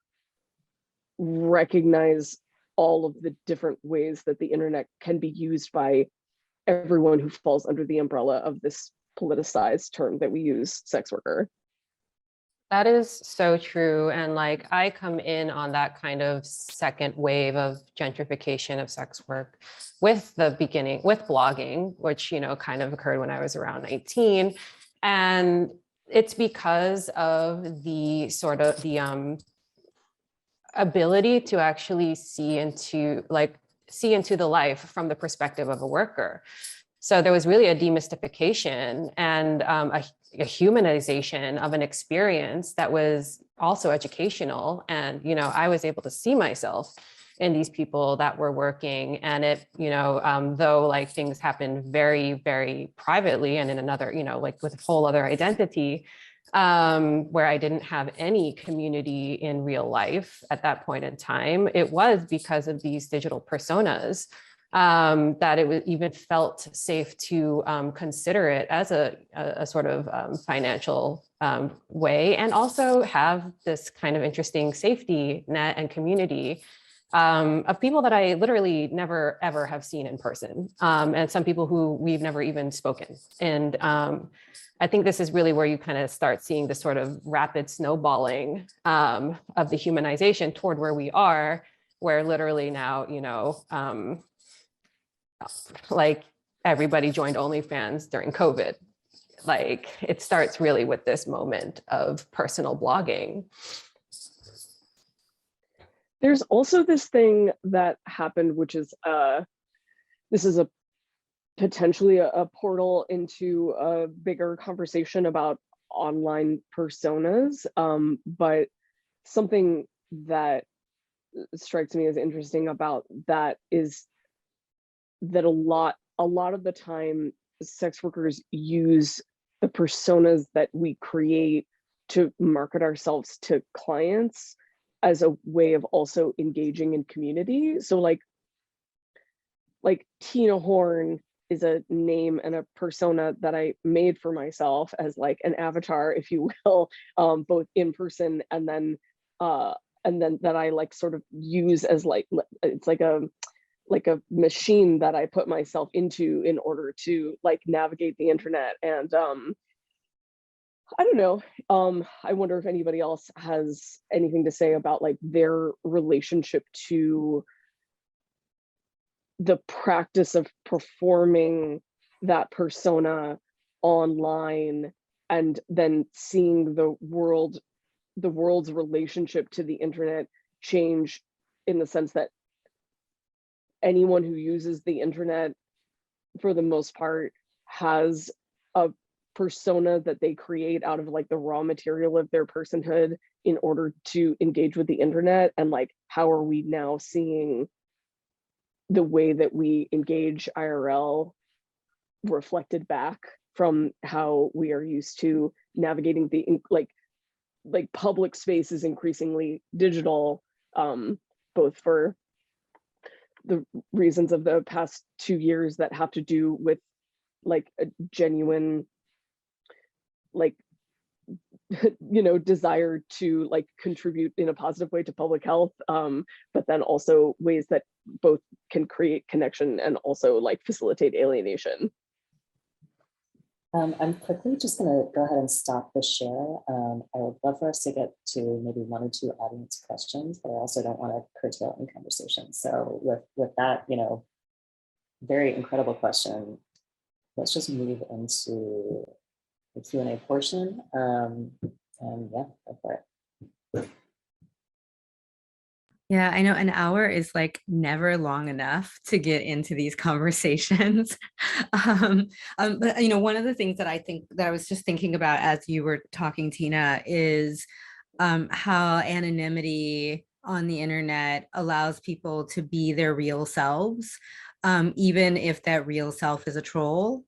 recognize all of the different ways that the internet can be used by everyone who falls under the umbrella of this politicized term that we use, sex worker. That is so true. And like, I come in on that kind of second wave of gentrification of sex work with the beginning, with blogging, which, kind of occurred when I was around 19. And it's because of the sort of the ability to actually see into the life from the perspective of a worker. So there was really a demystification and a humanization of an experience that was also educational. And, I was able to see myself in these people that were working. And it, though like things happened very, very privately and in another, like with a whole other identity, where I didn't have any community in real life at that point in time, it was because of these digital personas that it was even felt safe to consider it as a sort of financial way, and also have this kind of interesting safety net and community of people that I literally never, ever have seen in person, and some people who we've never even spoken. And I think this is really where you kind of start seeing the sort of rapid snowballing of the humanization toward where we are, where literally now, like everybody joined OnlyFans during COVID. Like it starts really with this moment of personal blogging. There's also this thing that happened, which is this is potentially a portal into a bigger conversation about online personas, but something that strikes me as interesting about that is that a lot of the time sex workers use the personas that we create to market ourselves to clients as a way of also engaging in community. So like Tina Horn is a name and a persona that I made for myself as like an avatar, if you will, both in person and then that I like sort of use as like, it's like like a machine that I put myself into in order to like navigate the internet. And I don't know. I wonder if anybody else has anything to say about like their relationship to the practice of performing that persona online and then seeing the world's relationship to the internet change, in the sense that anyone who uses the internet for the most part has a persona that they create out of like the raw material of their personhood in order to engage with the internet. And like, how are we now seeing the way that we engage IRL reflected back from how we are used to navigating the like public space is increasingly digital, both for the reasons of the past 2 years that have to do with like a genuine like desire to like contribute in a positive way to public health, but then also ways that both can create connection and also like facilitate alienation. I'm quickly just going to go ahead and stop the share. I would love for us to get to maybe 1 or 2 audience questions, but I also don't want to curtail any conversation. So with that, very incredible question, let's just move into the Q&A portion. And yeah, go for it. Yeah, I know an hour is like never long enough to get into these conversations. But one of the things that I think that I was just thinking about as you were talking, Tina, is how anonymity on the internet allows people to be their real selves, even if that real self is a troll.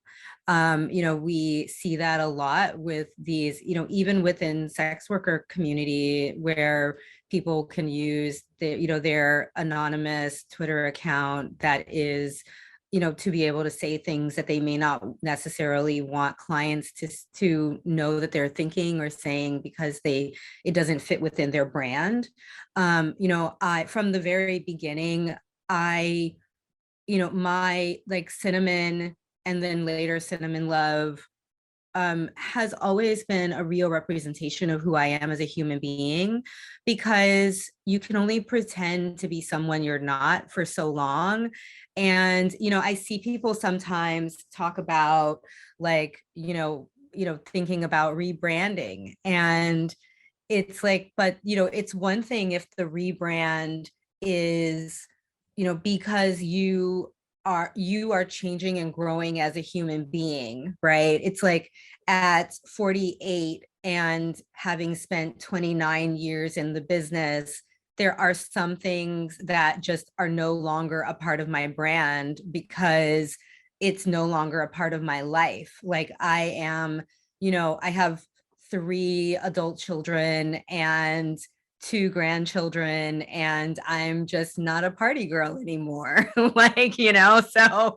We see that a lot with these, even within sex worker community, where people can use their anonymous Twitter account that is, to be able to say things that they may not necessarily want clients to know that they're thinking or saying, because it doesn't fit within their brand. From the very beginning, my like Sinnamon and then later Sinnamon Love has always been a real representation of who I am as a human being, because you can only pretend to be someone you're not for so long. And, I see people sometimes talk about like, thinking about rebranding, and it's like, but, it's one thing if the rebrand is, because you are changing and growing as a human being, right? It's like at 48 and having spent 29 years in the business, there are some things that just are no longer a part of my brand because it's no longer a part of my life. Like I am, I have 3 adult children and 2 grandchildren, and I'm just not a party girl anymore. So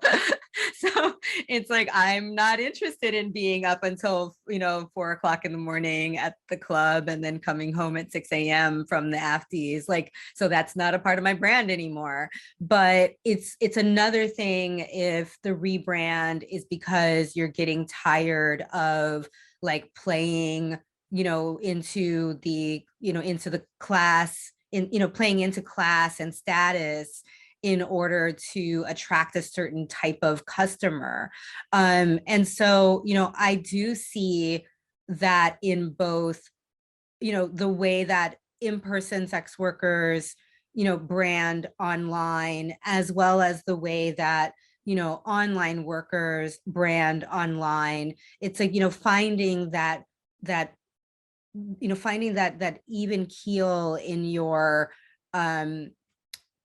it's like, I'm not interested in being up until, 4 o'clock in the morning at the club and then coming home at 6 a.m. from the afties. Like, so that's not a part of my brand anymore. But it's another thing if the rebrand is because you're getting tired of like playing into the class, playing into class and status in order to attract a certain type of customer. And so, I do see that in both, the way that in-person sex workers, brand online, as well as the way that online workers brand online. It's like, finding that even keel in your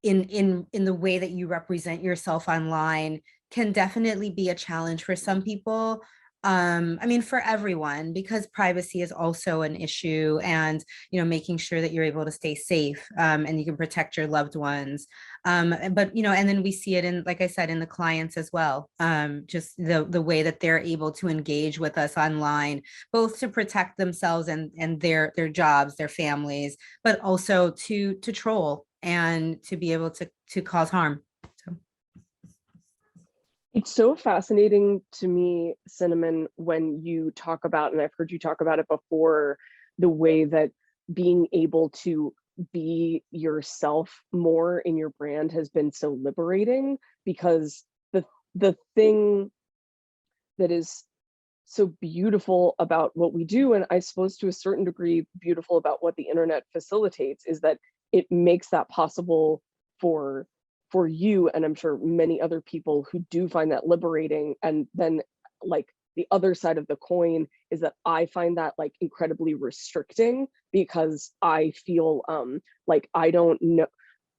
in the way that you represent yourself online can definitely be a challenge for some people. For everyone, because privacy is also an issue, and making sure that you're able to stay safe, and you can protect your loved ones. But and then we see it in, like I said, in the clients as well. Just the way that they're able to engage with us online, both to protect themselves and their jobs, their families, but also to troll and to be able to cause harm. So. It's so fascinating to me, Cinnamon, when you talk about, and I've heard you talk about it before, the way that being able to be yourself more in your brand has been so liberating, because the thing that is so beautiful about what we do, and I suppose to a certain degree beautiful about what the internet facilitates, is that it makes that possible for you, and I'm sure many other people who do find that liberating. And then, like, the other side of the coin is that I find that like incredibly restricting, because I feel like I don't know,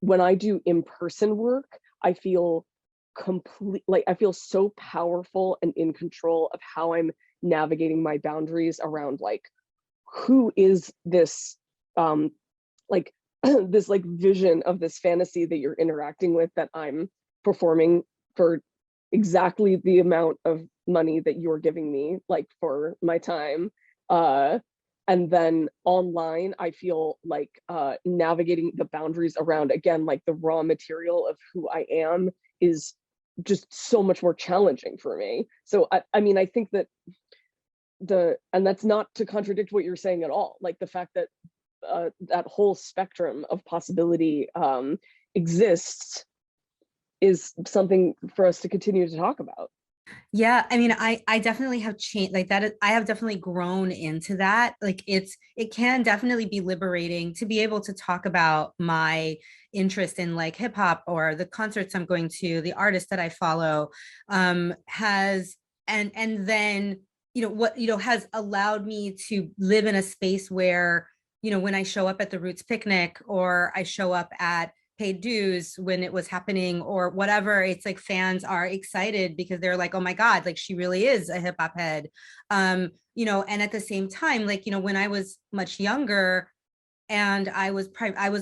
when I do in-person work, I feel like I feel so powerful and in control of how I'm navigating my boundaries around like, who is this like this like vision of this fantasy that you're interacting with, that I'm performing for exactly the amount of money that you're giving me, like, for my time. And then online, I feel like navigating the boundaries around, again, like the raw material of who I am is just so much more challenging for me. So I mean, I think that and that's not to contradict what you're saying at all, like the fact that that whole spectrum of possibility exists is something for us to continue to talk about. Yeah, I mean, I definitely have changed like that. I have definitely grown into that. Like it can definitely be liberating to be able to talk about my interest in like hip hop, or the concerts I'm going to, the artists that I follow, has and then what has allowed me to live in a space where when I show up at the Roots picnic, or I show up at Paid Dues when it was happening, or whatever, it's like fans are excited because they're like, oh my god, like she really is a hip hop head. And at the same time, like when I was much younger, and I was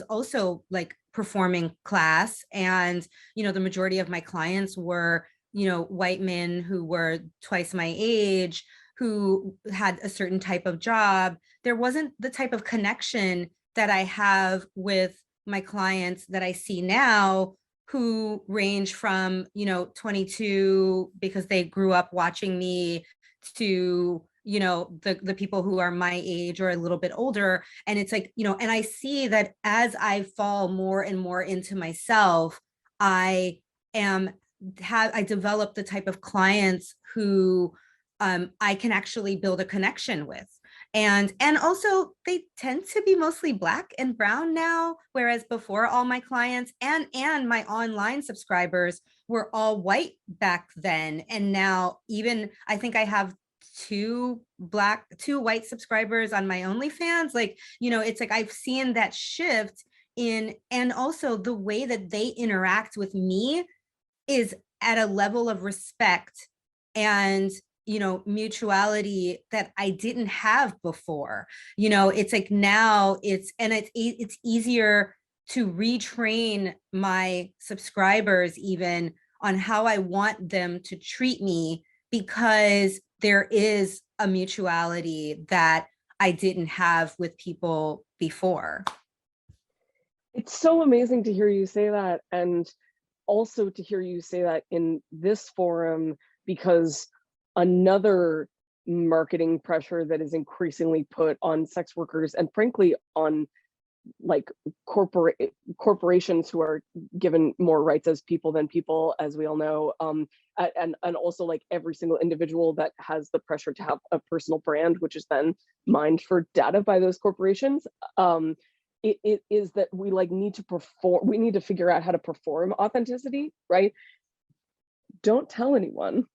also like performing class, and the majority of my clients were white men who were twice my age, who had a certain type of job. There wasn't the type of connection that I have with my clients that I see now, who range from 22 because they grew up watching me, to the people who are my age or a little bit older. And it's like and I see that as I fall more and more into myself, I develop the type of clients who I can actually build a connection with. And also they tend to be mostly Black and brown now, whereas before all my clients and my online subscribers were all white back then. And now even I think I have two white subscribers on my OnlyFans. Like it's like I've seen that shift in, and also the way that they interact with me is at a level of respect and mutuality that I didn't have before. It's like now it's easier to retrain my subscribers even on how I want them to treat me, because there is a mutuality that I didn't have with people before. It's so amazing to hear you say that, and also to hear you say that in this forum, because another marketing pressure that is increasingly put on sex workers, and frankly on like corporations who are given more rights as people than people, as we all know, and also like every single individual that has the pressure to have a personal brand, which is then mined for data by those corporations. It is that we like need to perform, we need to figure out how to perform authenticity, right? Don't tell anyone.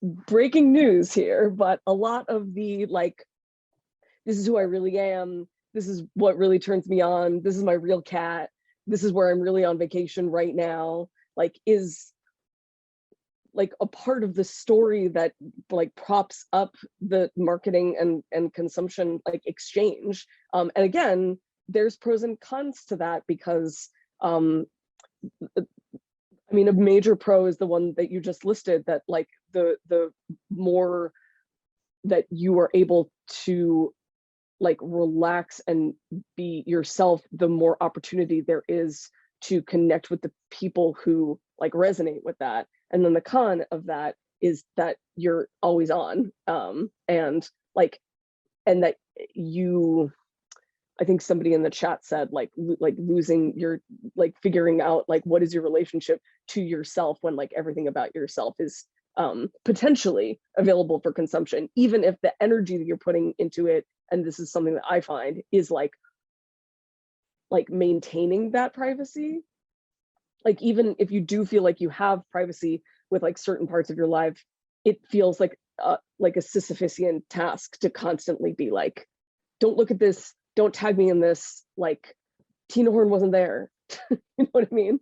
Breaking news here, but a lot of the like, this is who I really am, this is what really turns me on, this is my real cat, this is where I'm really on vacation right now, like is like a part of the story that like props up the marketing and consumption like exchange. And again, there's pros and cons to that, because I mean, a major pro is the one that you just listed, that like the more that you are able to like relax and be yourself, the more opportunity there is to connect with the people who like resonate with that. And then the con of that is that you're always on, and that you, I think somebody in the chat said like losing your, like figuring out like what is your relationship to yourself when like everything about yourself is potentially available for consumption, even if the energy that you're putting into it, and this is something that I find, is like maintaining that privacy. Like even if you do feel like you have privacy with like certain parts of your life, it feels like a Sisyphusian task to constantly be like, don't look at this, don't tag me in this, like Tina Horn wasn't there. You know what I mean?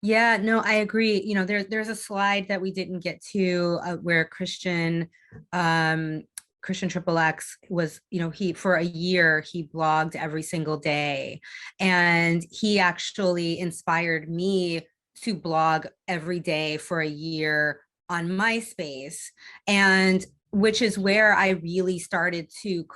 Yeah, no, I agree. You know, there's a slide that we didn't get to where Christian Triple X was, you know, he for a year he blogged every single day, and he actually inspired me to blog every day for a year on MySpace, and which is where I really started to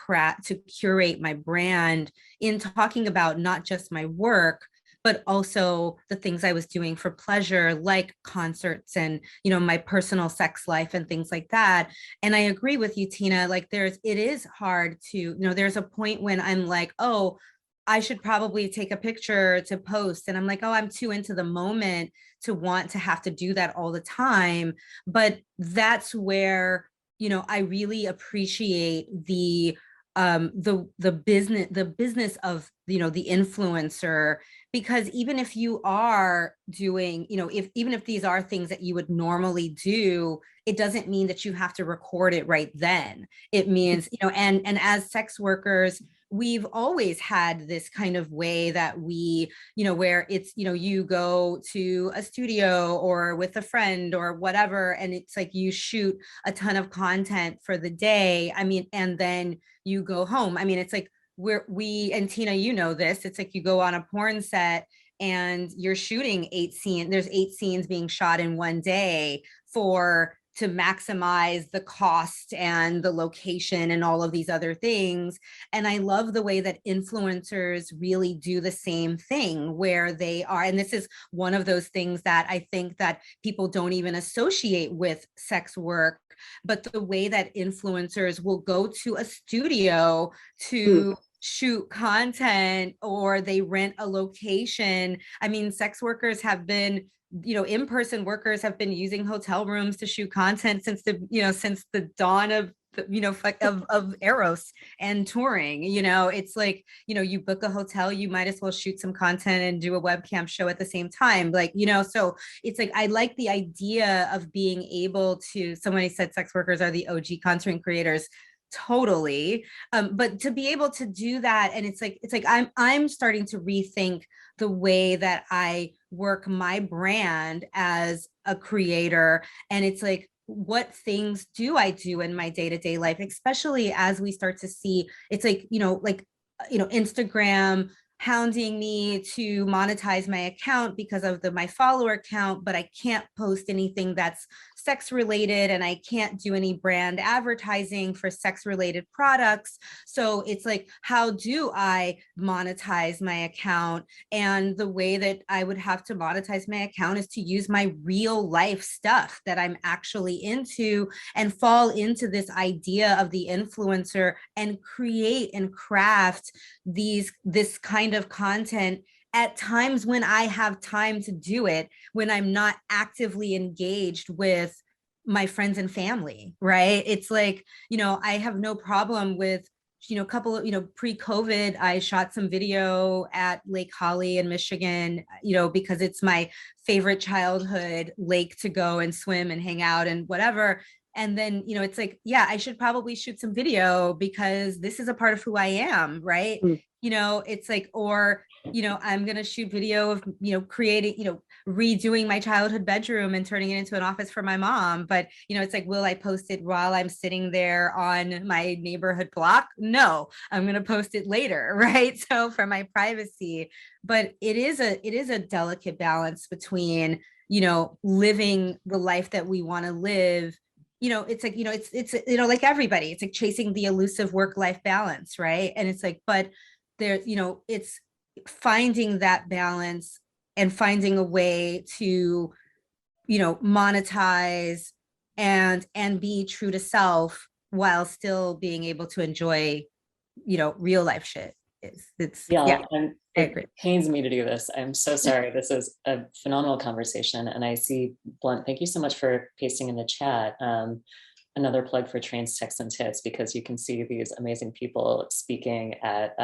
curate my brand in talking about not just my work, but also the things I was doing for pleasure, like concerts and, you know, my personal sex life and things like that. And I agree with you, Tina, like it is hard to, you know, there's a point when I'm like, oh, I should probably take a picture to post. And I'm like, oh, I'm too into the moment to want to have to do that all the time. But that's where, you know, I really appreciate the business of, you know, the influencer, because even if you are doing, you know, even if these are things that you would normally do, it doesn't mean that you have to record it right then. It means, you know, and as sex workers, we've always had this kind of way that we, you know, where it's, you know, you go to a studio or with a friend or whatever, and it's like you shoot a ton of content for the day. I mean, and then you go home. I mean, it's like and Tina, you know this, it's like you go on a porn set and you're shooting 8 scenes. There's 8 scenes being shot in one day to maximize the cost and the location and all of these other things. And I love the way that influencers really do the same thing, where they are, and this is one of those things that I think that people don't even associate with sex work, but the way that influencers will go to a studio to shoot content, or they rent a location. I mean, sex workers have been, you know, in-person workers have been using hotel rooms to shoot content since the dawn of, you know, of Eros and touring. You know, it's like, you know, you book a hotel, you might as well shoot some content and do a webcam show at the same time. Like, you know, so it's like, I like the idea of being able to, somebody said sex workers are the OG content creators. Totally. But to be able to do that, and it's like I'm starting to rethink the way that I work my brand as a creator. And it's like, what things do I do in my day-to-day life, especially as we start to see, it's like, Instagram hounding me to monetize my account because of my follower count, but I can't post anything that's sex related, and I can't do any brand advertising for sex related products. So it's like, how do I monetize my account? And the way that I would have to monetize my account is to use my real life stuff that I'm actually into, and fall into this idea of the influencer and create and craft this kind of content at times when I have time to do it, when I'm not actively engaged with my friends and family, right? It's like, you know, I have no problem with, you know, a couple of, you know, pre-COVID, I shot some video at Lake Holly in Michigan, you know, because it's my favorite childhood lake to go and swim and hang out and whatever. And then, you know, it's like, yeah, I should probably shoot some video because this is a part of who I am, right? You know, it's like, or, you know, I'm going to shoot video of, you know, creating, you know, redoing my childhood bedroom and turning it into an office for my mom. But, you know, it's like, will I post it while I'm sitting there on my neighborhood block? No, I'm going to post it later. Right. So for my privacy, but it is a delicate balance between, you know, living the life that we want to live. You know, it's like, you know, it's, you know, like everybody, it's like chasing the elusive work-life balance. Right. And it's like, but there, you know, it's finding that balance and finding a way to, monetize and be true to self while still being able to enjoy, real life shit. Yeah, and I agree. it pains me to do this. I'm so sorry. This is a phenomenal conversation. And I see Blunt, thank you so much for pasting in the chat. Another plug for Trains, Texts, and Tits, because you can see these amazing people speaking at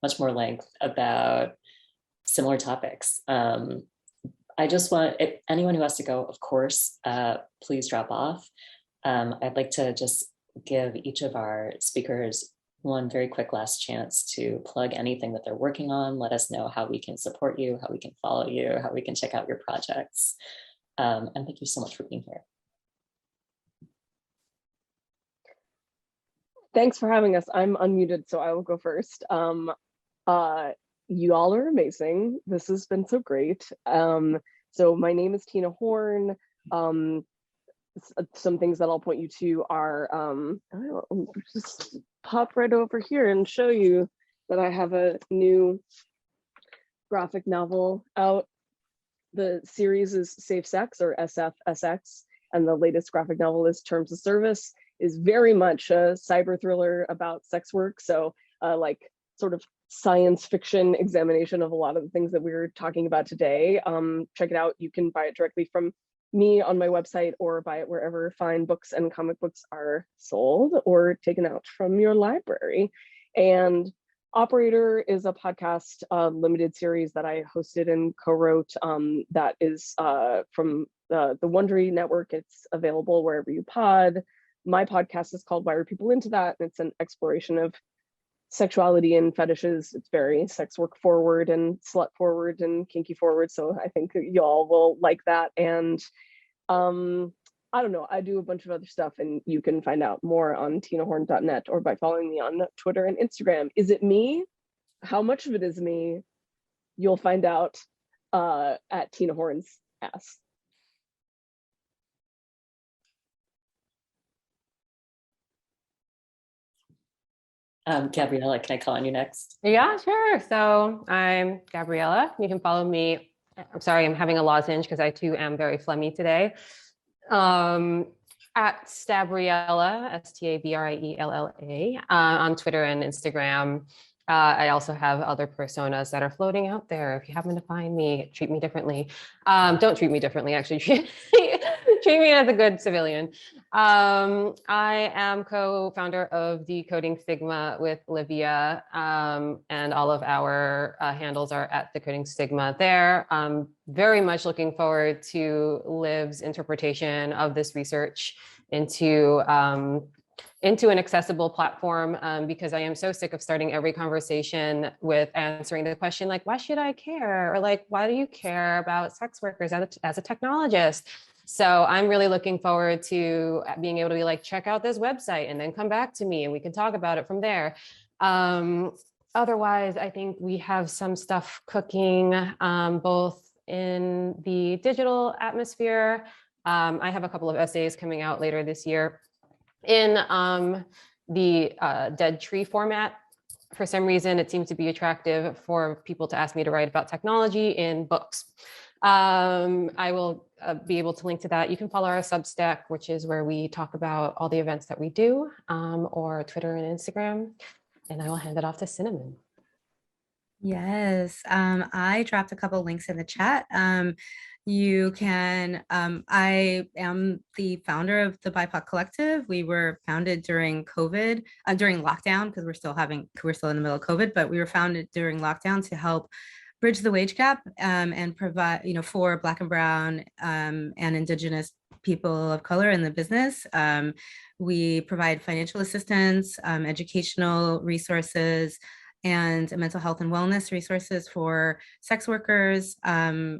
much more length about similar topics. I just want, if anyone who has to go, of course, please drop off. I'd like to just give each of our speakers one very quick last chance to plug anything that they're working on. Let us know how we can support you, how we can follow you, how we can check out your projects. And thank you so much for being here. Thanks for having us. I'm unmuted, so I will go first. You all are amazing. This has been so great. So my name is Tina Horn. Some things that I'll point you to are, I'll just pop right over here and show you that I have a new graphic novel out. The series is Safe Sex, or SFSX, and the latest graphic novel is Terms of Service. Is very much a cyber thriller about sex work. So like sort of science fiction examination of a lot of the things that we were talking about today. Check it out. You can buy it directly from me on my website, or buy it wherever fine books and comic books are sold, or taken out from your library. And Operator is a podcast limited series that I hosted and co-wrote that is from the Wondery network. It's available wherever you pod. My podcast is called Why Are People Into That? And it's an exploration of sexuality and fetishes. It's very sex work forward and slut forward and kinky forward. So I think y'all will like that. And I don't know, I do a bunch of other stuff, and you can find out more on tinahorn.net or by following me on Twitter and Instagram. Is it me? How much of it is me? You'll find out at Tina Horn's ass. Gabriella, can I call on you next? Yeah, sure. So I'm Gabriella. You can follow me. I'm sorry, I'm having a lozenge because I too am very phlegmy today. At Stabriella, Stabriella, on Twitter and Instagram. I also have other personas that are floating out there. If you happen to find me, treat me differently. Don't treat me differently, actually. Treat me as a good civilian. I am co-founder of Decoding Stigma with Livia, and all of our handles are at Decoding Stigma there. Very much looking forward to Liv's interpretation of this research into an accessible platform, because I am so sick of starting every conversation with answering the question, like, why should I care? Or like, why do you care about sex workers as a technologist? So I'm really looking forward to being able to be like, check out this website and then come back to me and we can talk about it from there. Otherwise, I think we have some stuff cooking, both in the digital atmosphere. I have a couple of essays coming out later this year in the dead tree format. For some reason, it seems to be attractive for people to ask me to write about technology in books. I will be able to link to that. You can follow our Substack, which is where we talk about all the events that we do, or Twitter and Instagram. And I will hand it off to Sinnamon. Yes, I dropped a couple links in the chat. You can, I am the founder of the BIPOC Collective. We were founded during COVID, during lockdown, because we're still in the middle of COVID, but we were founded during lockdown to help bridge the wage gap and provide, for Black and Brown and Indigenous people of color in the business. We provide financial assistance, educational resources, and mental health and wellness resources for sex workers.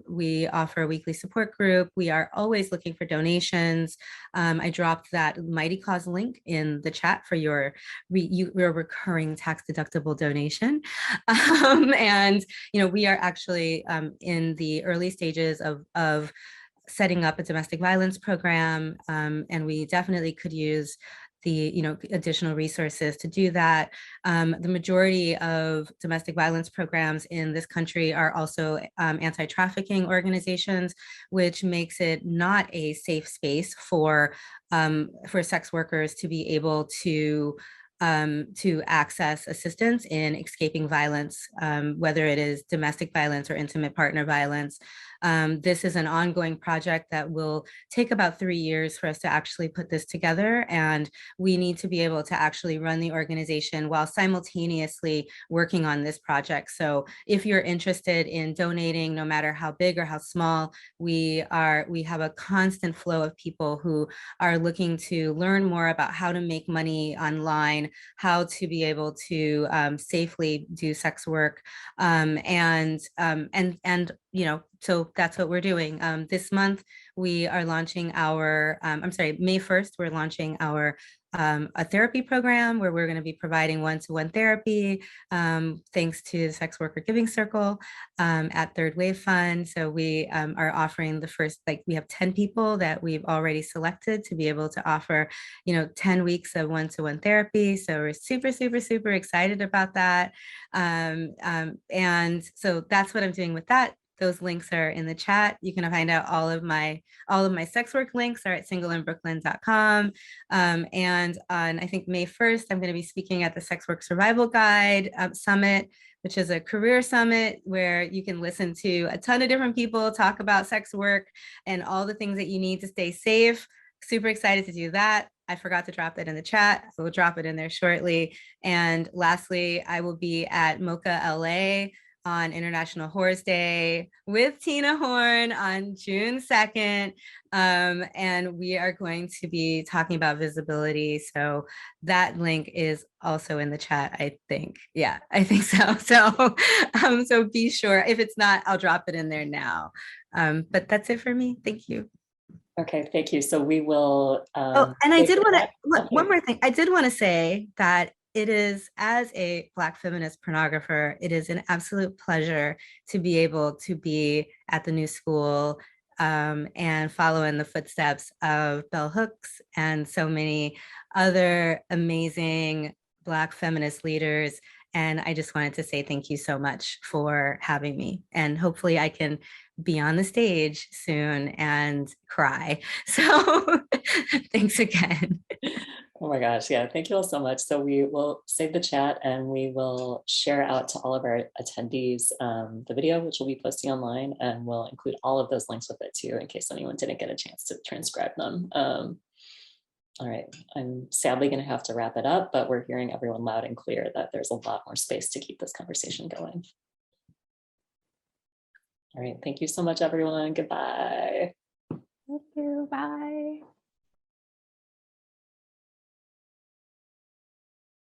We offer a weekly support group. We are always looking for donations. I dropped that Mighty Cause link in the chat for your recurring tax deductible donation. And we are actually in the early stages of setting up a domestic violence program, and we definitely could use the additional resources to do that. The majority of domestic violence programs in this country are also anti-trafficking organizations, which makes it not a safe space for sex workers to be able to access assistance in escaping violence, whether it is domestic violence or intimate partner violence. This is an ongoing project that will take about 3 years for us to actually put this together. And we need to be able to actually run the organization while simultaneously working on this project. So if you're interested in donating, no matter how big or how small, we have a constant flow of people who are looking to learn more about how to make money online, how to be able to safely do sex work, and so that's what we're doing. This month we are launching our May 1st, we're launching our a therapy program where we're going to be providing one-to-one therapy, thanks to the Sex Worker Giving Circle at Third Wave Fund. So we are offering the first, we have 10 people that we've already selected to be able to offer, 10 weeks of one-to-one therapy. So we're super, super, super excited about that. And so that's what I'm doing with that. Those links are in the chat. You can find out all of my sex work links are at singleinbrooklyn.com. And on, I think, May 1st, I'm going to be speaking at the Sex Work Survival Guide Summit, which is a career summit where you can listen to a ton of different people talk about sex work and all the things that you need to stay safe. Super excited to do that. I forgot to drop that in the chat, so we'll drop it in there shortly. And lastly, I will be at MoCA LA on International Whores Day with Tina Horn on June 2nd. And we are going to be talking about visibility. So that link is also in the chat, I think. Yeah, I think so. So be sure. If it's not, I'll drop it in there now. But that's it for me. Thank you. Okay, thank you. So we will. And I did want to, one more thing. I did want to say that it is, as a Black feminist pornographer, it is an absolute pleasure to be able to be at the New School and follow in the footsteps of Bell Hooks and so many other amazing Black feminist leaders. And I just wanted to say thank you so much for having me. And hopefully I can be on the stage soon and cry. So thanks again. Oh my gosh, yeah, thank you all so much. So we will save the chat and we will share out to all of our attendees the video, which we'll be posting online, and we'll include all of those links with it too, in case anyone didn't get a chance to transcribe them. All right, I'm sadly going to have to wrap it up, but we're hearing everyone loud and clear that there's a lot more space to keep this conversation going. All right, thank you so much, everyone. Goodbye. Thank you. Bye.